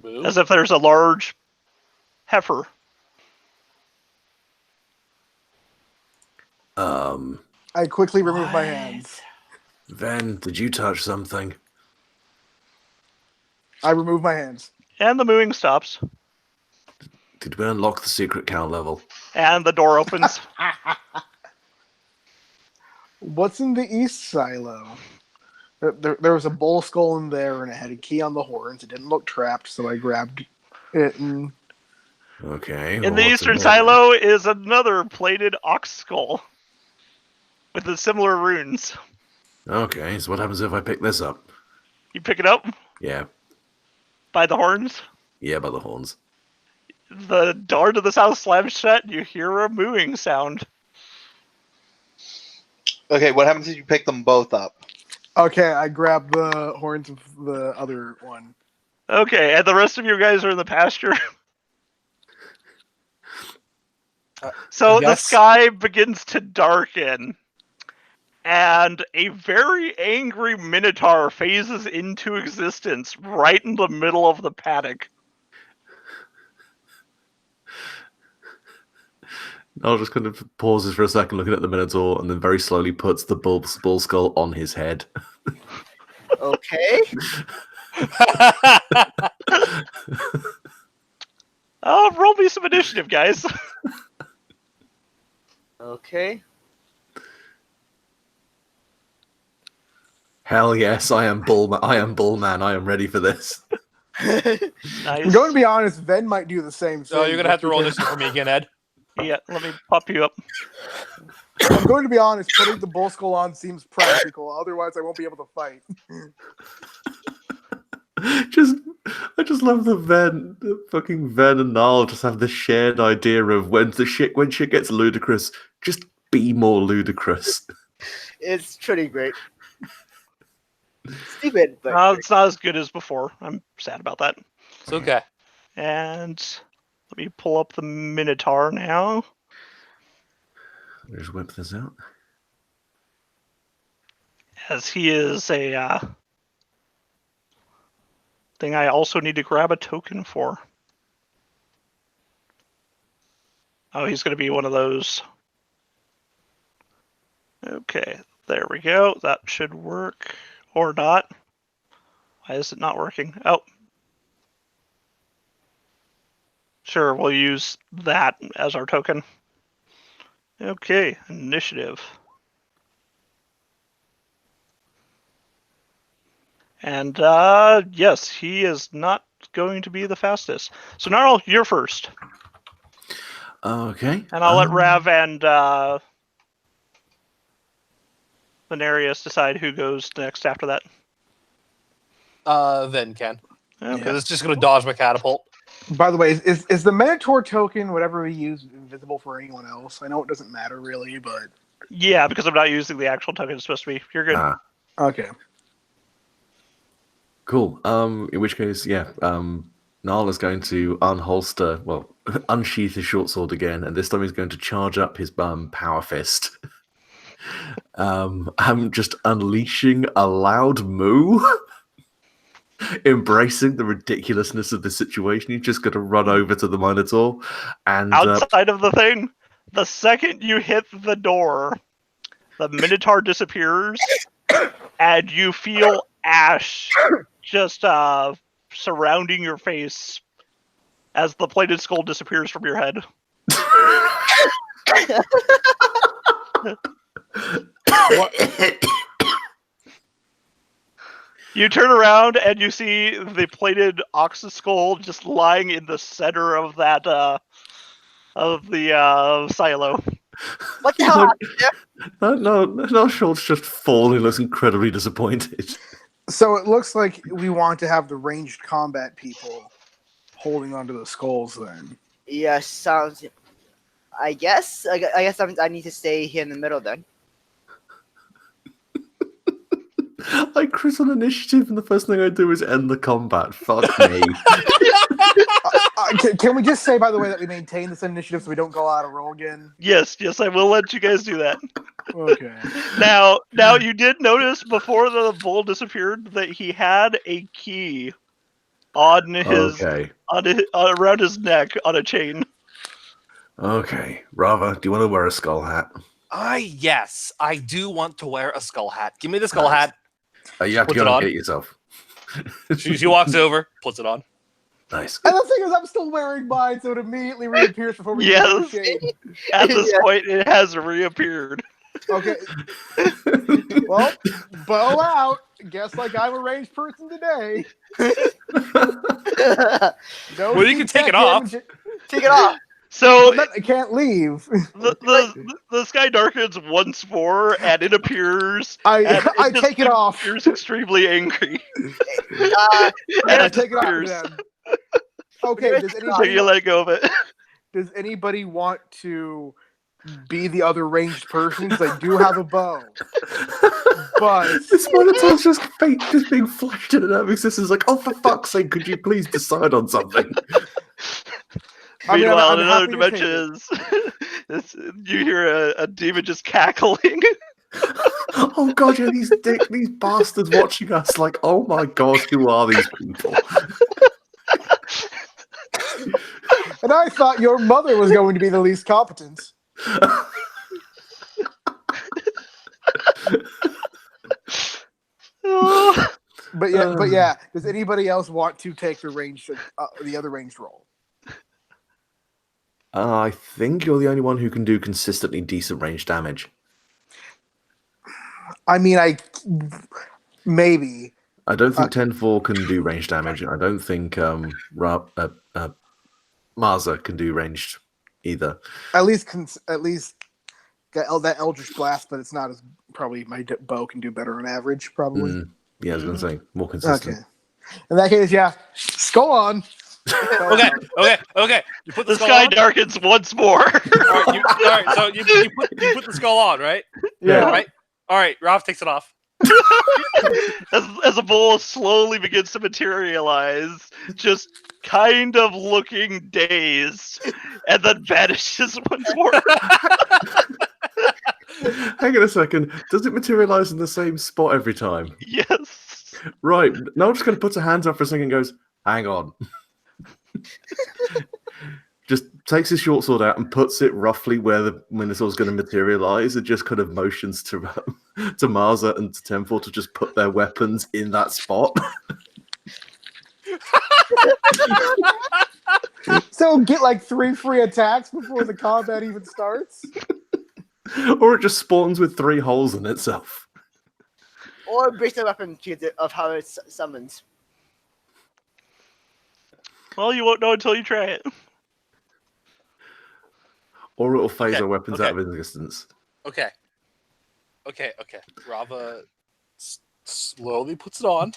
Moo? as if there's a large heifer. I quickly remove my hands. Ven, did you touch something? I remove my hands. And the mooing stops, Did we unlock the secret count level? and the door opens. What's in the east silo? There was a bull skull in there, and it had a key on the horns. It didn't look trapped, so I grabbed it and... Okay. In well, the what's eastern there then? silo is another plated ox skull with the similar runes. Okay, so what happens if I pick this up? You pick it up Yeah. by the horns. Yeah, by the horns. The door to the south slams shut. You hear a mooing sound. Okay, what happens if you pick them both up? Okay, I grab the horns of the other one. Okay, and the rest of you guys are in the pasture. So the yes. sky begins to darken, and a very angry minotaur phases into existence right in the middle of the paddock. I'll just kind of pauses for a second looking at the Minotaur and then very slowly puts the bull skull on his head. Okay. Roll me some initiative, guys. Okay. Hell yes, I am Bullman. I am Bullman. I am ready for this. Nice. I'm going to be honest, Ven might do the same thing. Oh, you're gonna have to roll because- this for me again, Ed. Yeah, let me pop you up. I'm going to be honest, putting the bull skull on seems practical. Otherwise, I won't be able to fight. I just love the fucking Ven and Niall just have this shared idea of when shit gets ludicrous, just be more ludicrous. It's pretty great. Stupid, but It's not as good as before. I'm sad about that. It's okay. And let me pull up the Minotaur now. Just whip this out. As he is a thing I also need to grab a token for. Oh, he's going to be one of those. Okay, there we go. That should work. Or not. Why is it not working? Oh. Sure, we'll use that as our token. Okay, initiative. And yes, he is not going to be the fastest. So Gnarl, you're first. Okay. And I'll let Rav and Venarius decide who goes next after that. Then Ken. Okay. Because it's just gonna dodge my catapult. By the way, is the Minotaur token, whatever we use, invisible for anyone else? I know it doesn't matter really, but... Yeah, because I'm not using the actual token it's supposed to be. You're good. Okay. Cool. In which case, yeah, Niall is going to unsheath his short sword again, and this time he's going to charge up his power fist. I'm just unleashing a loud moo, embracing the ridiculousness of the situation. He's just going to run over to the Minotaur, and Outside of the thing, the second you hit the door, the Minotaur disappears, and you feel ash just surrounding your face as the plated skull disappears from your head. You turn around and you see the plated ox skull just lying in the center of that of the silo. what the hell happened there? no, Schultz just falling, looks incredibly disappointed. So it looks like we want to have the ranged combat people holding onto the skulls then. Yeah, sounds. I guess I need to stay here in the middle then. I crit on initiative, and the first thing I do is end the combat. Fuck me. Can we just say, by the way, that we maintain this initiative so we don't go out of roll again? Yes, I will let you guys do that. Okay. Now you did notice before the bull disappeared that he had a key on his Okay. around his neck on a chain. Okay. Rava, do you want to wear a skull hat? Yes, I do want to wear a skull hat. Give me the skull hat. You have to Puts go it and on. get it yourself. She walks over, puts it on. Nice. And the thing is, I'm still wearing mine, so it immediately reappears before we can Yes. negotiate. At this point, it has reappeared. Okay. Well, bow out. Guess like I'm a ranged person today. No Well, you can take it off. damage. Take it off. So But I can't leave. the sky darkens once more, and it appears. I just take it off. appears extremely angry. Uh, I And take it off appears. then. Okay, does So you let go of it. does anybody want to be the other ranged person? Because I do have a bow. But This Minotaur's just being flashed in and out of existence. Like, oh, for fuck's sake, could you please decide on something? I mean, Meanwhile, I'm in another happy to take dimension, you hear a demon just cackling. Oh god, yeah, these bastards watching us. Like, oh my god, who are these people? and I thought your mother was going to be the least competent. But yeah. Does anybody else want to take the other ranged role? I think you're the only one who can do consistently decent range damage. I mean, maybe. I don't think 10-4 can do range damage. I don't think Marza can do ranged either. At least that Eldritch Blast, but it's not as probably my bow can do better on average. Probably. Yeah, I was going to say more consistent. Okay. In that case, yeah, skull on. Okay. You put the The skull sky on. darkens once more. All right, so you put the skull on, right? Yeah. Right. All right. Ralph takes it off. as a bull slowly begins to materialize, just kind of looking dazed, and then vanishes once more. Hang on a second. Does it materialize in the same spot every time? Yes. Right. Now I'm just going to put her hands up for a second and goes, hang on. Just takes his short sword out and puts it roughly where the Minotaur's going to materialize. It just kind of motions to Marza and to Temple to just put their weapons in that spot. So get like 3 free attacks before the combat even starts. Or it just spawns with 3 holes in itself. or breaks the weapon of how it summons. Well, you won't know until you try it. Or it'll phase Okay, our weapons okay. out of existence. Okay. Rava slowly puts it on.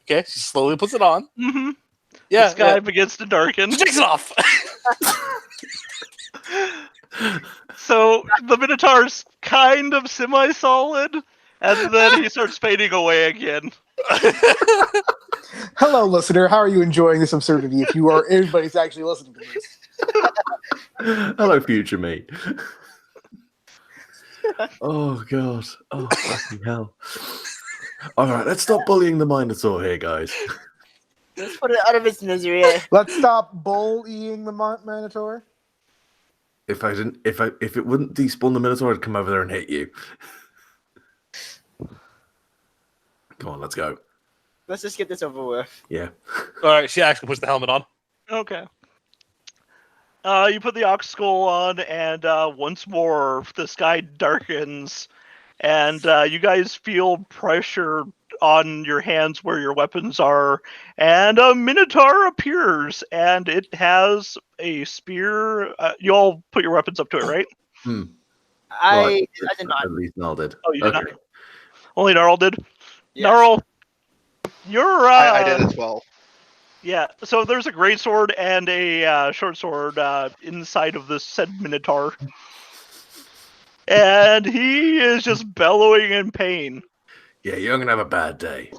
Okay, she slowly puts it on. Mm-hmm. Yeah, The sky begins to darken. She takes it off. So the Minotaur's kind of semi-solid, and then he starts fading away again. Hello, listener. How are you enjoying this absurdity? If you are, everybody's actually listening to this. Hello, future me. Oh, God. Oh, fucking hell. All right, let's stop bullying the Minotaur here, guys. Let's put it out of its misery. Let's stop bullying the Minotaur. If it wouldn't despawn the Minotaur, I'd come over there and hit you. Come on, let's go. Let's just get this over with. Yeah. All right, she actually puts the helmet on. Okay. You put the ox skull on, and once more the sky darkens, and you guys feel pressure on your hands where your weapons are, and a Minotaur appears, and it has a spear. You all put your weapons up to it, right? I Right. did not. At least Nal did. Oh, you did not. Only Gnarl did. Yes. Gnarl, you're I did as well. Yeah, so there's a great sword and a short sword inside of this said Minotaur. And he is just bellowing in pain. Yeah, you're gonna have a bad day.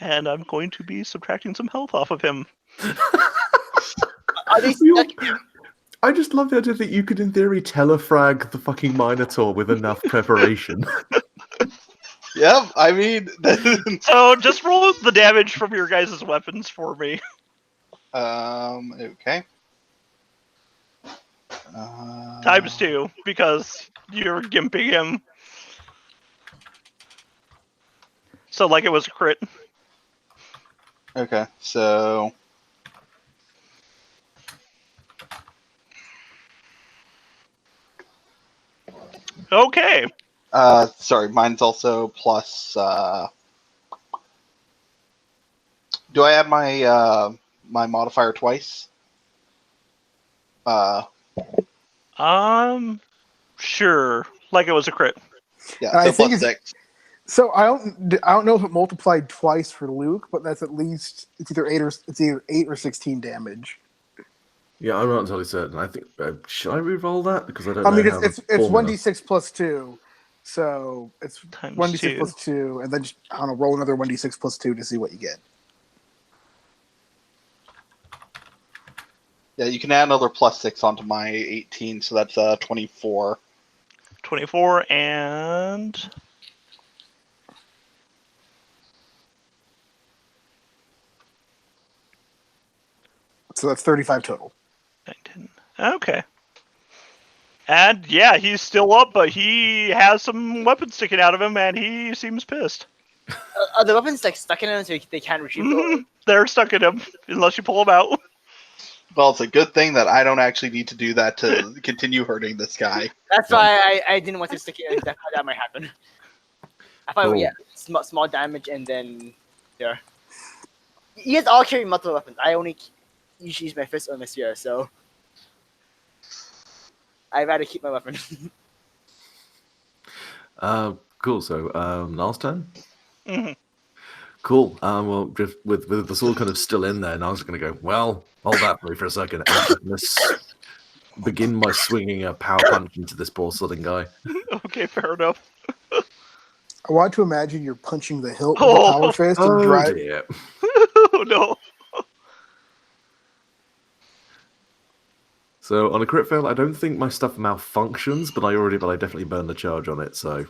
And I'm going to be subtracting some health off of him. Are they stuck? I just love the idea that you could, in theory, telefrag the fucking Minotaur with enough preparation. Yep, I mean, So just roll the damage from your guys' weapons for me. okay. Times 2, because you're gimping him. So like it was a crit. Okay, so Okay. sorry, mine's also plus. Do I have my my modifier twice? Sure. Like it was a crit. Yeah, And I so think plus it's- 6. So I don't know if it multiplied twice for Luke, but that's at least it's either 8 or 16 damage. Yeah, I'm not entirely certain. I think should I re-roll that because I don't I know mean, how it's the formula- 1d6 plus 2, so it's Times 1d6 2. plus 2, and then just, I don't know, roll another 1d6 plus 2 to see what you get. Yeah, you can add another plus 6 onto my 18, so that's 24. 24 and... So that's 35 total. 19. Okay. And yeah, he's still up, but he has some weapons sticking out of him, and he seems pissed. Are the weapons like stuck in them so they can't retrieve them? They're stuck in him, unless you pull them out. Well, it's a good thing that I don't actually need to do that to continue hurting this guy. That's why I didn't want to stick it in. That might happen. I thought, Cool. yeah, small damage and then there. You guys all carry multiple weapons. I only usually use my fist or my spear, so I'd rather keep my weapon. Cool. So, last turn. Mhm. Cool. Well, just with the sword kind of still in there, and I was going to go. Well, hold that for me for a second. And I'm gonna begin by swinging a power punch into this poor southern guy. Okay, fair enough. I want to imagine you're punching the hilt with a power fist and Oh drive. dear. Oh no. So on a crit fail, I don't think my stuff malfunctions, but I definitely burned the charge on it. So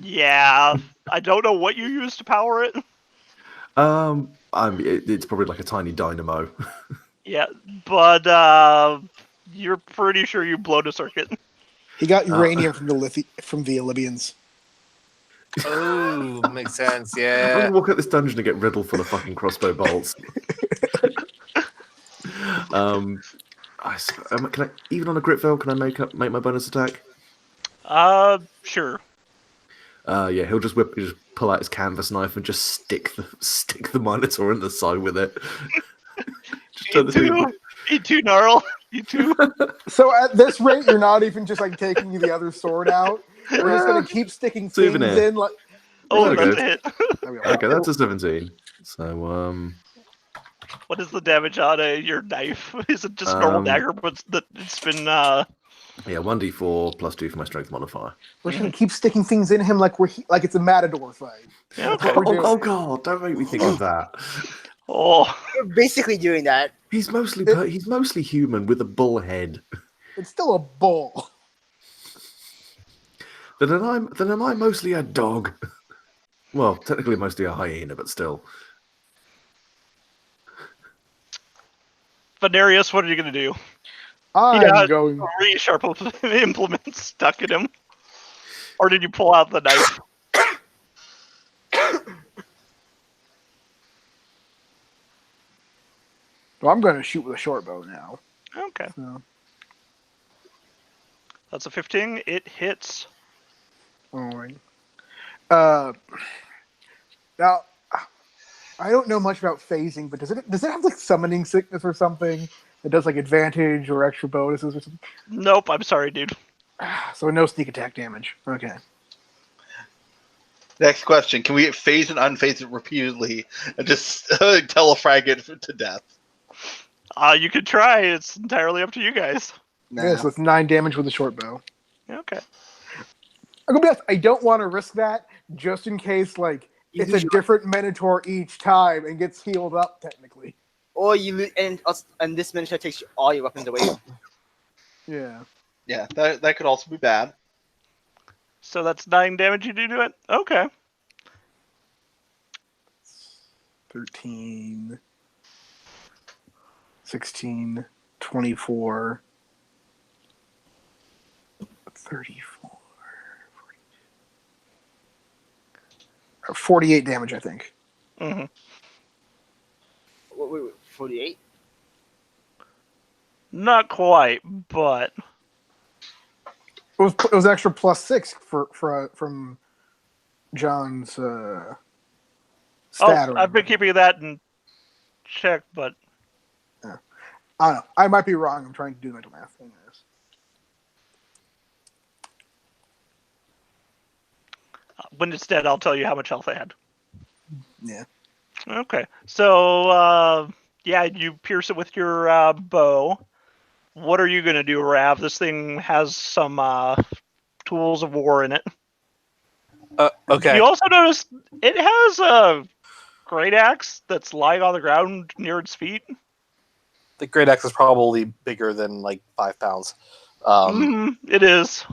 Yeah. I don't know what you use to power it. it's probably like a tiny dynamo. Yeah, but you're pretty sure you blowed a circuit. He got uranium from the Libyans. Oh, makes sense. I'm Yeah. gonna walk out this dungeon and get riddled full of fucking crossbow bolts. Can I, even on a crit fail, can I make my bonus attack? Sure. Yeah, he'll just pull out his canvas knife and just stick the Minotaur in the side with it. Just turn this into- Me too, Gnarl. You too. So at this rate, you're not even just like taking the other sword out. We're just gonna keep sticking things Souvenir. in. Like, Oh, There we that's a hit. Okay, that's a 17. So What is the damage on your knife? Is it just normal dagger, but it's been yeah, 1d4 plus 2 for my strength modifier. we're just gonna keep sticking things in him like like it's a matador fight. Yeah, That's okay. what we're doing. Oh god, don't make me think of that. Oh, We're basically doing that. He's mostly human with a bull head. It's still a bull. Then am I mostly a dog? Well, technically mostly a hyena, but still. Venarius, what are you gonna do? I'm going. 3 sharp implements stuck in him. Or did you pull out the knife? Well, I'm going to shoot with a short bow now. Okay. So, That's a 15. It hits. all right. Now, I don't know much about phasing, but does it have like summoning sickness or something that does like advantage or extra bonuses or something? Nope, I'm sorry, dude. So no sneak attack damage. Okay. Next question: can we phase and unphase it repeatedly and just telefrag it to death? You could try. It's entirely up to you guys. Nah. Yeah, so it's 9 damage with a short bow. Okay. I'm gonna be honest, I don't want to risk that just in case, like, it's a different Minotaur each time and gets healed up, technically. Or you and this Minotaur takes all your weapons away. Yeah. Yeah, that could also be bad. So that's 9 damage you do to it? Okay. 13, 16, 24, 34, 48 damage, I think. Mm-hmm. Wait, 48? Not quite, but It was extra +6 from John's stat. I've been keeping that in check, but I don't know. I might be wrong. I'm trying to do mental math. Anyways. when it's dead, I'll tell you how much health I had. Yeah. Okay. So, yeah, you pierce it with your bow. What are you going to do, Rav? This thing has some tools of war in it. Okay. You also notice it has a great axe that's lying on the ground near its feet. The great axe is probably bigger than like 5 pounds. It is.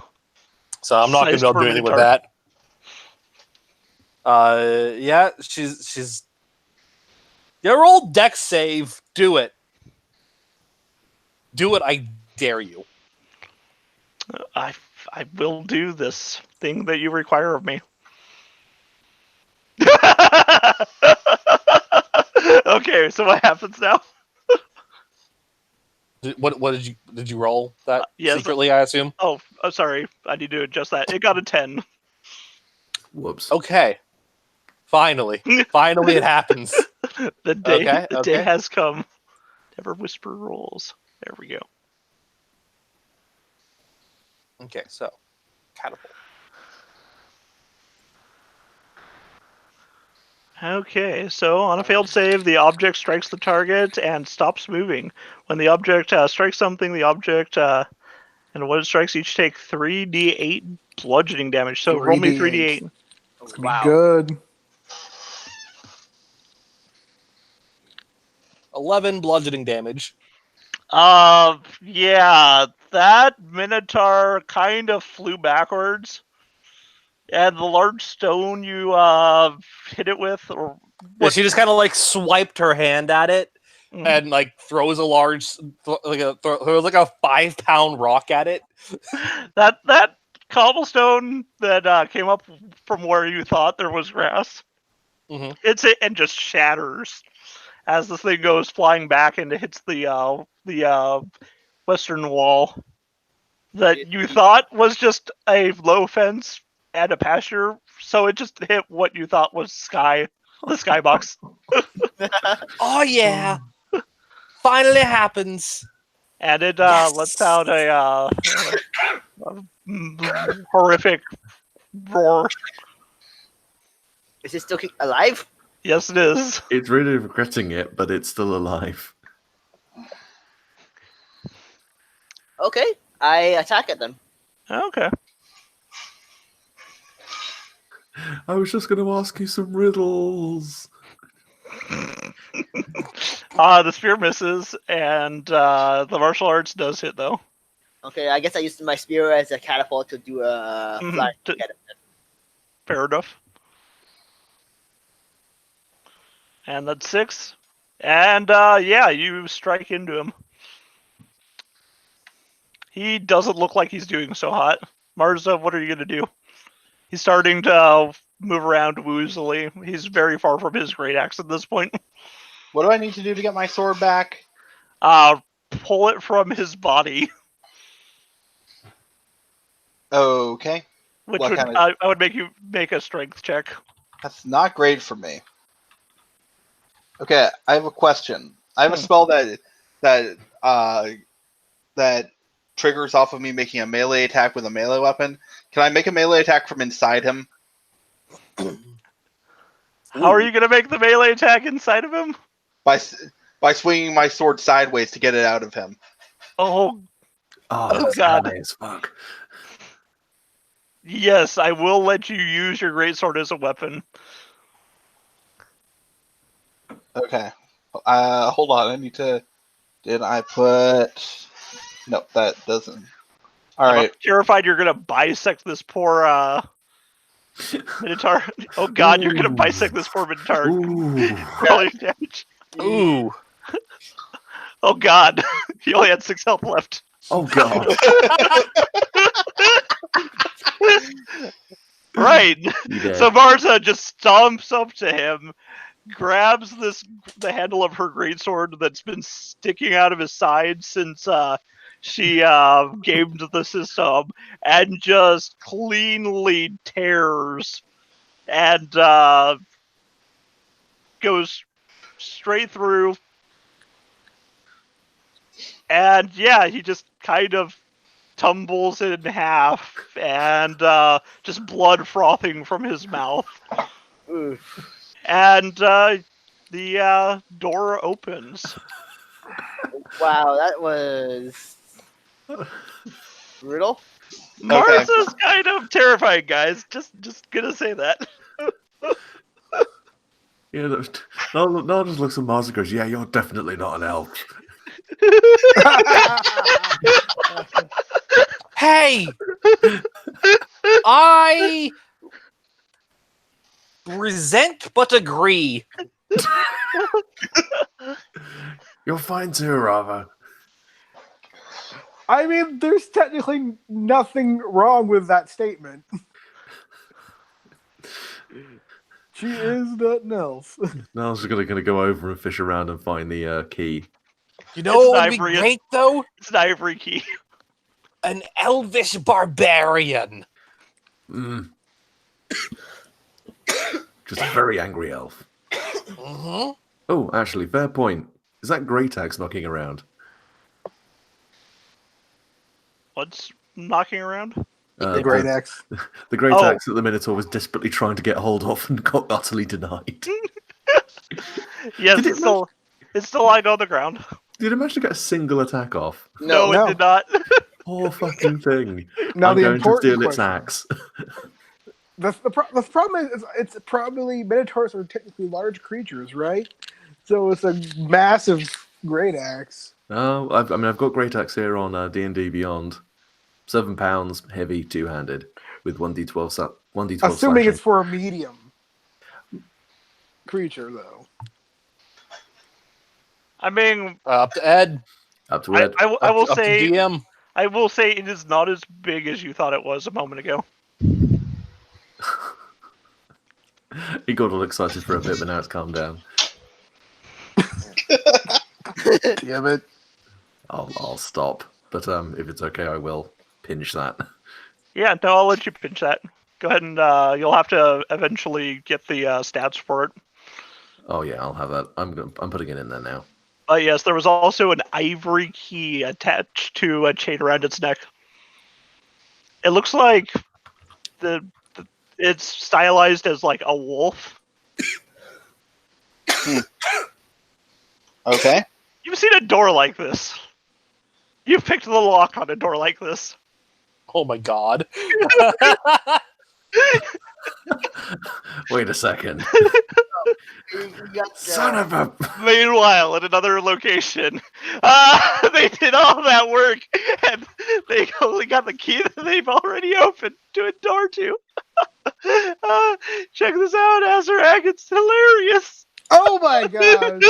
So I'm not going to be able to do anything with that. Yeah, she's. Your old dex save. Do it. Do it, I dare you. I will do this thing that you require of me. Okay, so what happens now? What did you roll that yes. secretly? I assume. Oh, sorry. I need to adjust that. It got a 10. Whoops. Okay. Finally, it happens. The day has come. Never whisper rolls. There we go. Okay, so catapult. Okay, so on a failed save, the object strikes the target and stops moving. When the object strikes something, the object and when it strikes each take 3d8 bludgeoning damage. So roll me 3d8. It's gonna be good. 11 bludgeoning damage. Yeah, that Minotaur kind of flew backwards. And the large stone you hit it with, or Yeah, she just kind of like swiped her hand at it and like throws a large, like a 5-pound rock at it. That cobblestone that came up from where you thought there was grass, hits it and just shatters as the thing goes flying back and it hits the western wall that you thought was just a low fence and a pasture, so it just hit what you thought was the skybox. Oh yeah, finally happens. And it lets out a horrific roar. Is it still alive? Yes, it is. It's really regretting it, but it's still alive. Okay, I attack it then. Okay. I was just going to ask you some riddles. The spear misses, and the martial arts does hit, though. Okay, I guess I used my spear as a catapult to do a fly. Fair enough. And that's 6. And, yeah, you strike into him. He doesn't look like he's doing so hot. Marza, what are you going to do? He's starting to move around woozily. He's very far from his great axe at this point. What do I need to do to get my sword back? Pull it from his body. Okay. Which I would make you make a strength check. That's not great for me. Okay, I have a question. I have a spell that triggers off of me making a melee attack with a melee weapon. Can I make a melee attack from inside him? How are you going to make the melee attack inside of him? By swinging my sword sideways to get it out of him. Oh, that's God. anime as fuck. Yes, I will let you use your greatsword as a weapon. Okay. Hold on. I need to... Did I put... Nope, that doesn't... Alright. I'm terrified you're going to bisect this poor Minotaur. Oh God, you're going to bisect this poor Minotaur. Roll your damage. Ooh. Oh God, he only had 6 health left. Oh god. Right. dead. So Marta just stomps up to him, grabs the handle of her greatsword that's been sticking out of his side since she gamed the system, and just cleanly tears and goes straight through. And yeah, he just kind of tumbles in half, and just blood frothing from his mouth. Oof. And the door opens. Wow, that was brutal. Martha's kind of terrifying, guys. Just gonna say that. Yeah, no just looks at Mars and goes, "Yeah, you're definitely not an elf." Hey! I resent but agree. You're fine too, Rava. I mean, there's technically nothing wrong with that statement. She is not an elf. Now I'm just gonna go over and fish around and find the key. You know what would be ivory. great, though? It's an ivory key. An elvish barbarian. Just a very angry elf. Mm-hmm. Oh, actually, fair point. Is that Great Axe knocking around? What's knocking around? The Great Axe. The Great Oh. Axe that the Minotaur was desperately trying to get hold of and got utterly denied. Yes, Did it it's still lying on the ground. Did you manage to get a single attack off? No, No. it did not. Poor fucking thing. Now I'm the going to important steal its question. axe. The problem is it's probably Minotaurs are technically large creatures, right? So it's a massive Great Axe. Oh, I've got Great Axe here on D&D Beyond. 7 pounds, heavy, two-handed, with 1d12 1d12 Assuming slashing. it's for a medium creature, though. I mean, Up to Ed. Up to Ed. I will Up to say DM. I will say it is not as big as you thought it was a moment ago. He got all excited for a bit, but now it's calmed down. Damn it. I'll stop. But if it's okay, I will pinch that. Yeah, no, I'll let you pinch that. Go ahead and you'll have to eventually get the stats for it. Oh yeah, I'll have that. I'm putting it in there now. Yes, there was also an ivory key attached to a chain around its neck. It looks like it's stylized as like a wolf. Okay. You've seen a door like this. You've picked the lock on a door like this. Oh my god. Wait a second. You got, Son of a... Meanwhile, at another location, they did all that work, and they only got the key that they've already opened to a door to. Check this out, Azarac. It's hilarious. Oh my god!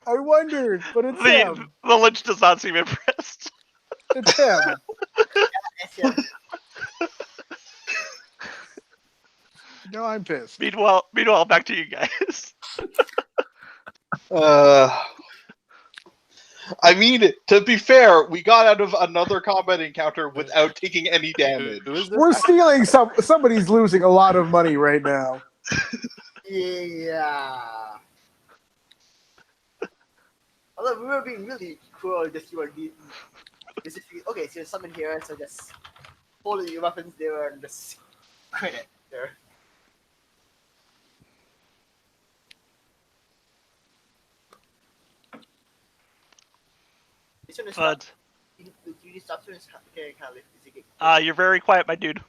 I wondered, but it's him. The Lich does not seem impressed. It's him. It's him. No, I'm pissed. Meanwhile, back to you guys. I mean, to be fair, we got out of another combat encounter without taking any damage. Who is this? We're stealing somebody's losing a lot of money right now. Yeah. Although we were being really cruel. Just you are okay. So summon here. So just hold your weapons there and just crit it there. But You stop to okay, kind you're very quiet, my dude.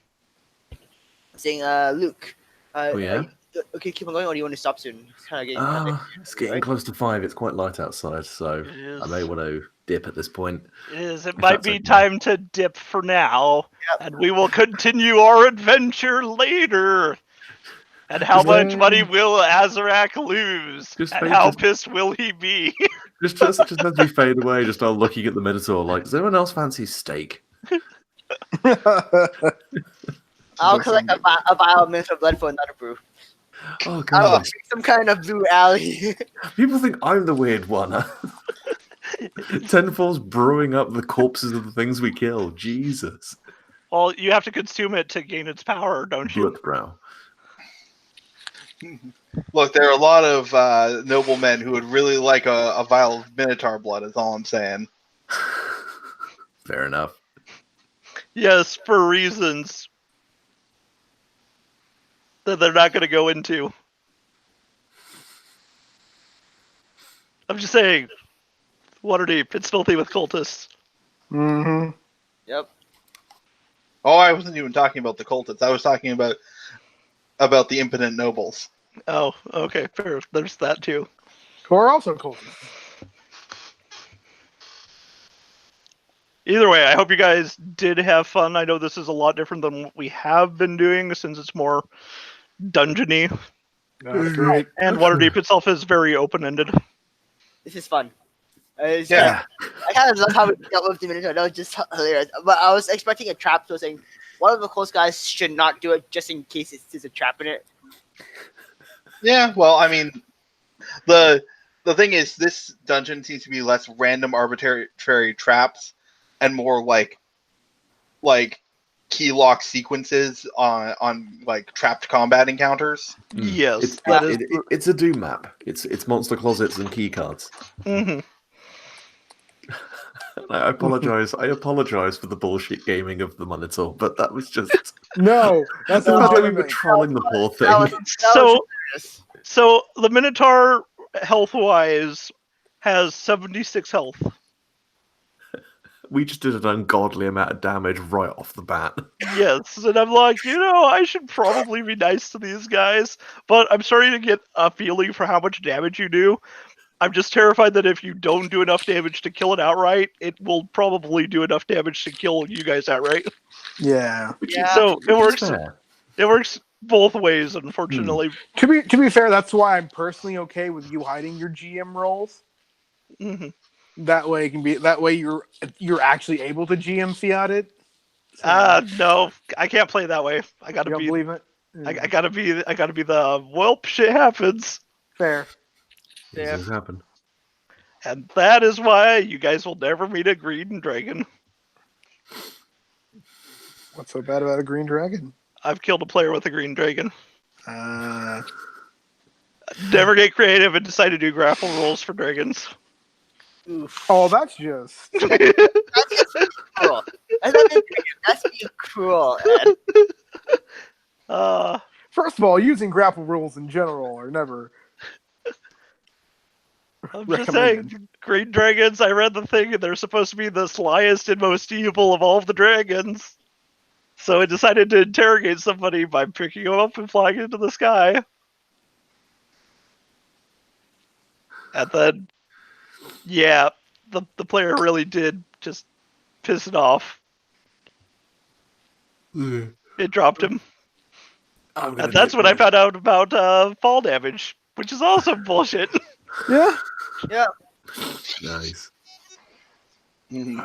saying, Luke. Oh, yeah? Okay, keep on going, or do you want to stop soon? It's kind of getting. It's getting close to 5. It's quite light outside, so I may want to dip at this point. It If might that's be okay. time to dip for now, and we will continue our adventure later. And how much money will Azarak lose? And how pissed will he be? Just as we fade away, just start looking at the Minotaur like, does anyone else fancy steak? I'll collect a vial of Minotaur blood for another brew. Oh, I'll God. pick some kind of blue alley. People think I'm the weird one. Tenfold's brewing up the corpses of the things we kill. Jesus. Well, you have to consume it to gain its power, don't you? Bloodbrow. Look, there are a lot of noblemen who would really like a vial of Minotaur blood, is all I'm saying. Fair enough. Yes, for reasons that they're not going to go into. I'm just saying, Waterdeep, it's filthy with cultists. Mm-hmm. Yep. Oh, I wasn't even talking about the cultists. I was talking about the impotent nobles. Oh, okay, fair. There's that too. Who are also cultists. Either way, I hope you guys did have fun. I know this is a lot different than what we have been doing since it's more dungeony. That's right. And Waterdeep itself is very open-ended. This is fun. Yeah. I kind of love how we dealt with the Minotaur. That was just hilarious. But I was expecting a trap, so saying one of the close guys should not do it just in case there's a trap in it. Yeah, well, I mean, the thing is, this dungeon seems to be less random, arbitrary traps, and more like key lock sequences on like trapped combat encounters. Yes, It's a Doom map. It's monster closets and key cards. Mm-hmm. I apologize. I apologize for the bullshit gaming of the Minotaur, but that was just No, that's the fact that we legitimate. were trolling the poor thing. So the Minotaur, health-wise, has 76 health. We just did an ungodly amount of damage right off the bat. Yes, and I'm like, I should probably be nice to these guys, but I'm starting to get a feeling for how much damage you do. I'm just terrified that if you don't do enough damage to kill it outright, it will probably do enough damage to kill you guys outright. Yeah. So it works. It works both ways, unfortunately. To be fair, that's why I'm personally okay with you hiding your GM roles. Mm-hmm. That way you're actually able to GM fiat it. So, no, I can't play that way. I gotta be. Believe it. I gotta be the whelp. Shit happens. Fair. These things happen. And that is why you guys will never meet a green dragon. What's so bad about a green dragon? I've killed a player with a green dragon. Never get creative and decide to do grapple rolls for dragons. Oof. Oh, that's just That's just cruel. That's being cruel, Ed. First of all, using grapple rules in general are never. I'm just saying, green dragons, I read the thing, and they're supposed to be the slyest and most evil of all of the dragons. So I decided to interrogate somebody by picking him up and flying into the sky. And then, yeah, the player really did just piss it off. It dropped him. And that's when I found out about fall damage, which is also bullshit. Yeah. Yeah. Nice. Mm-hmm.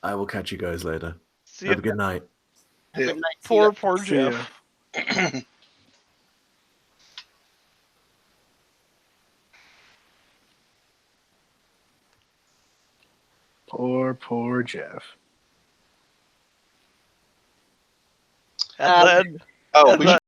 I will catch you guys later. See Have a good night. Yeah. Poor See ya. Jeff. Poor Jeff. And then, Oh, we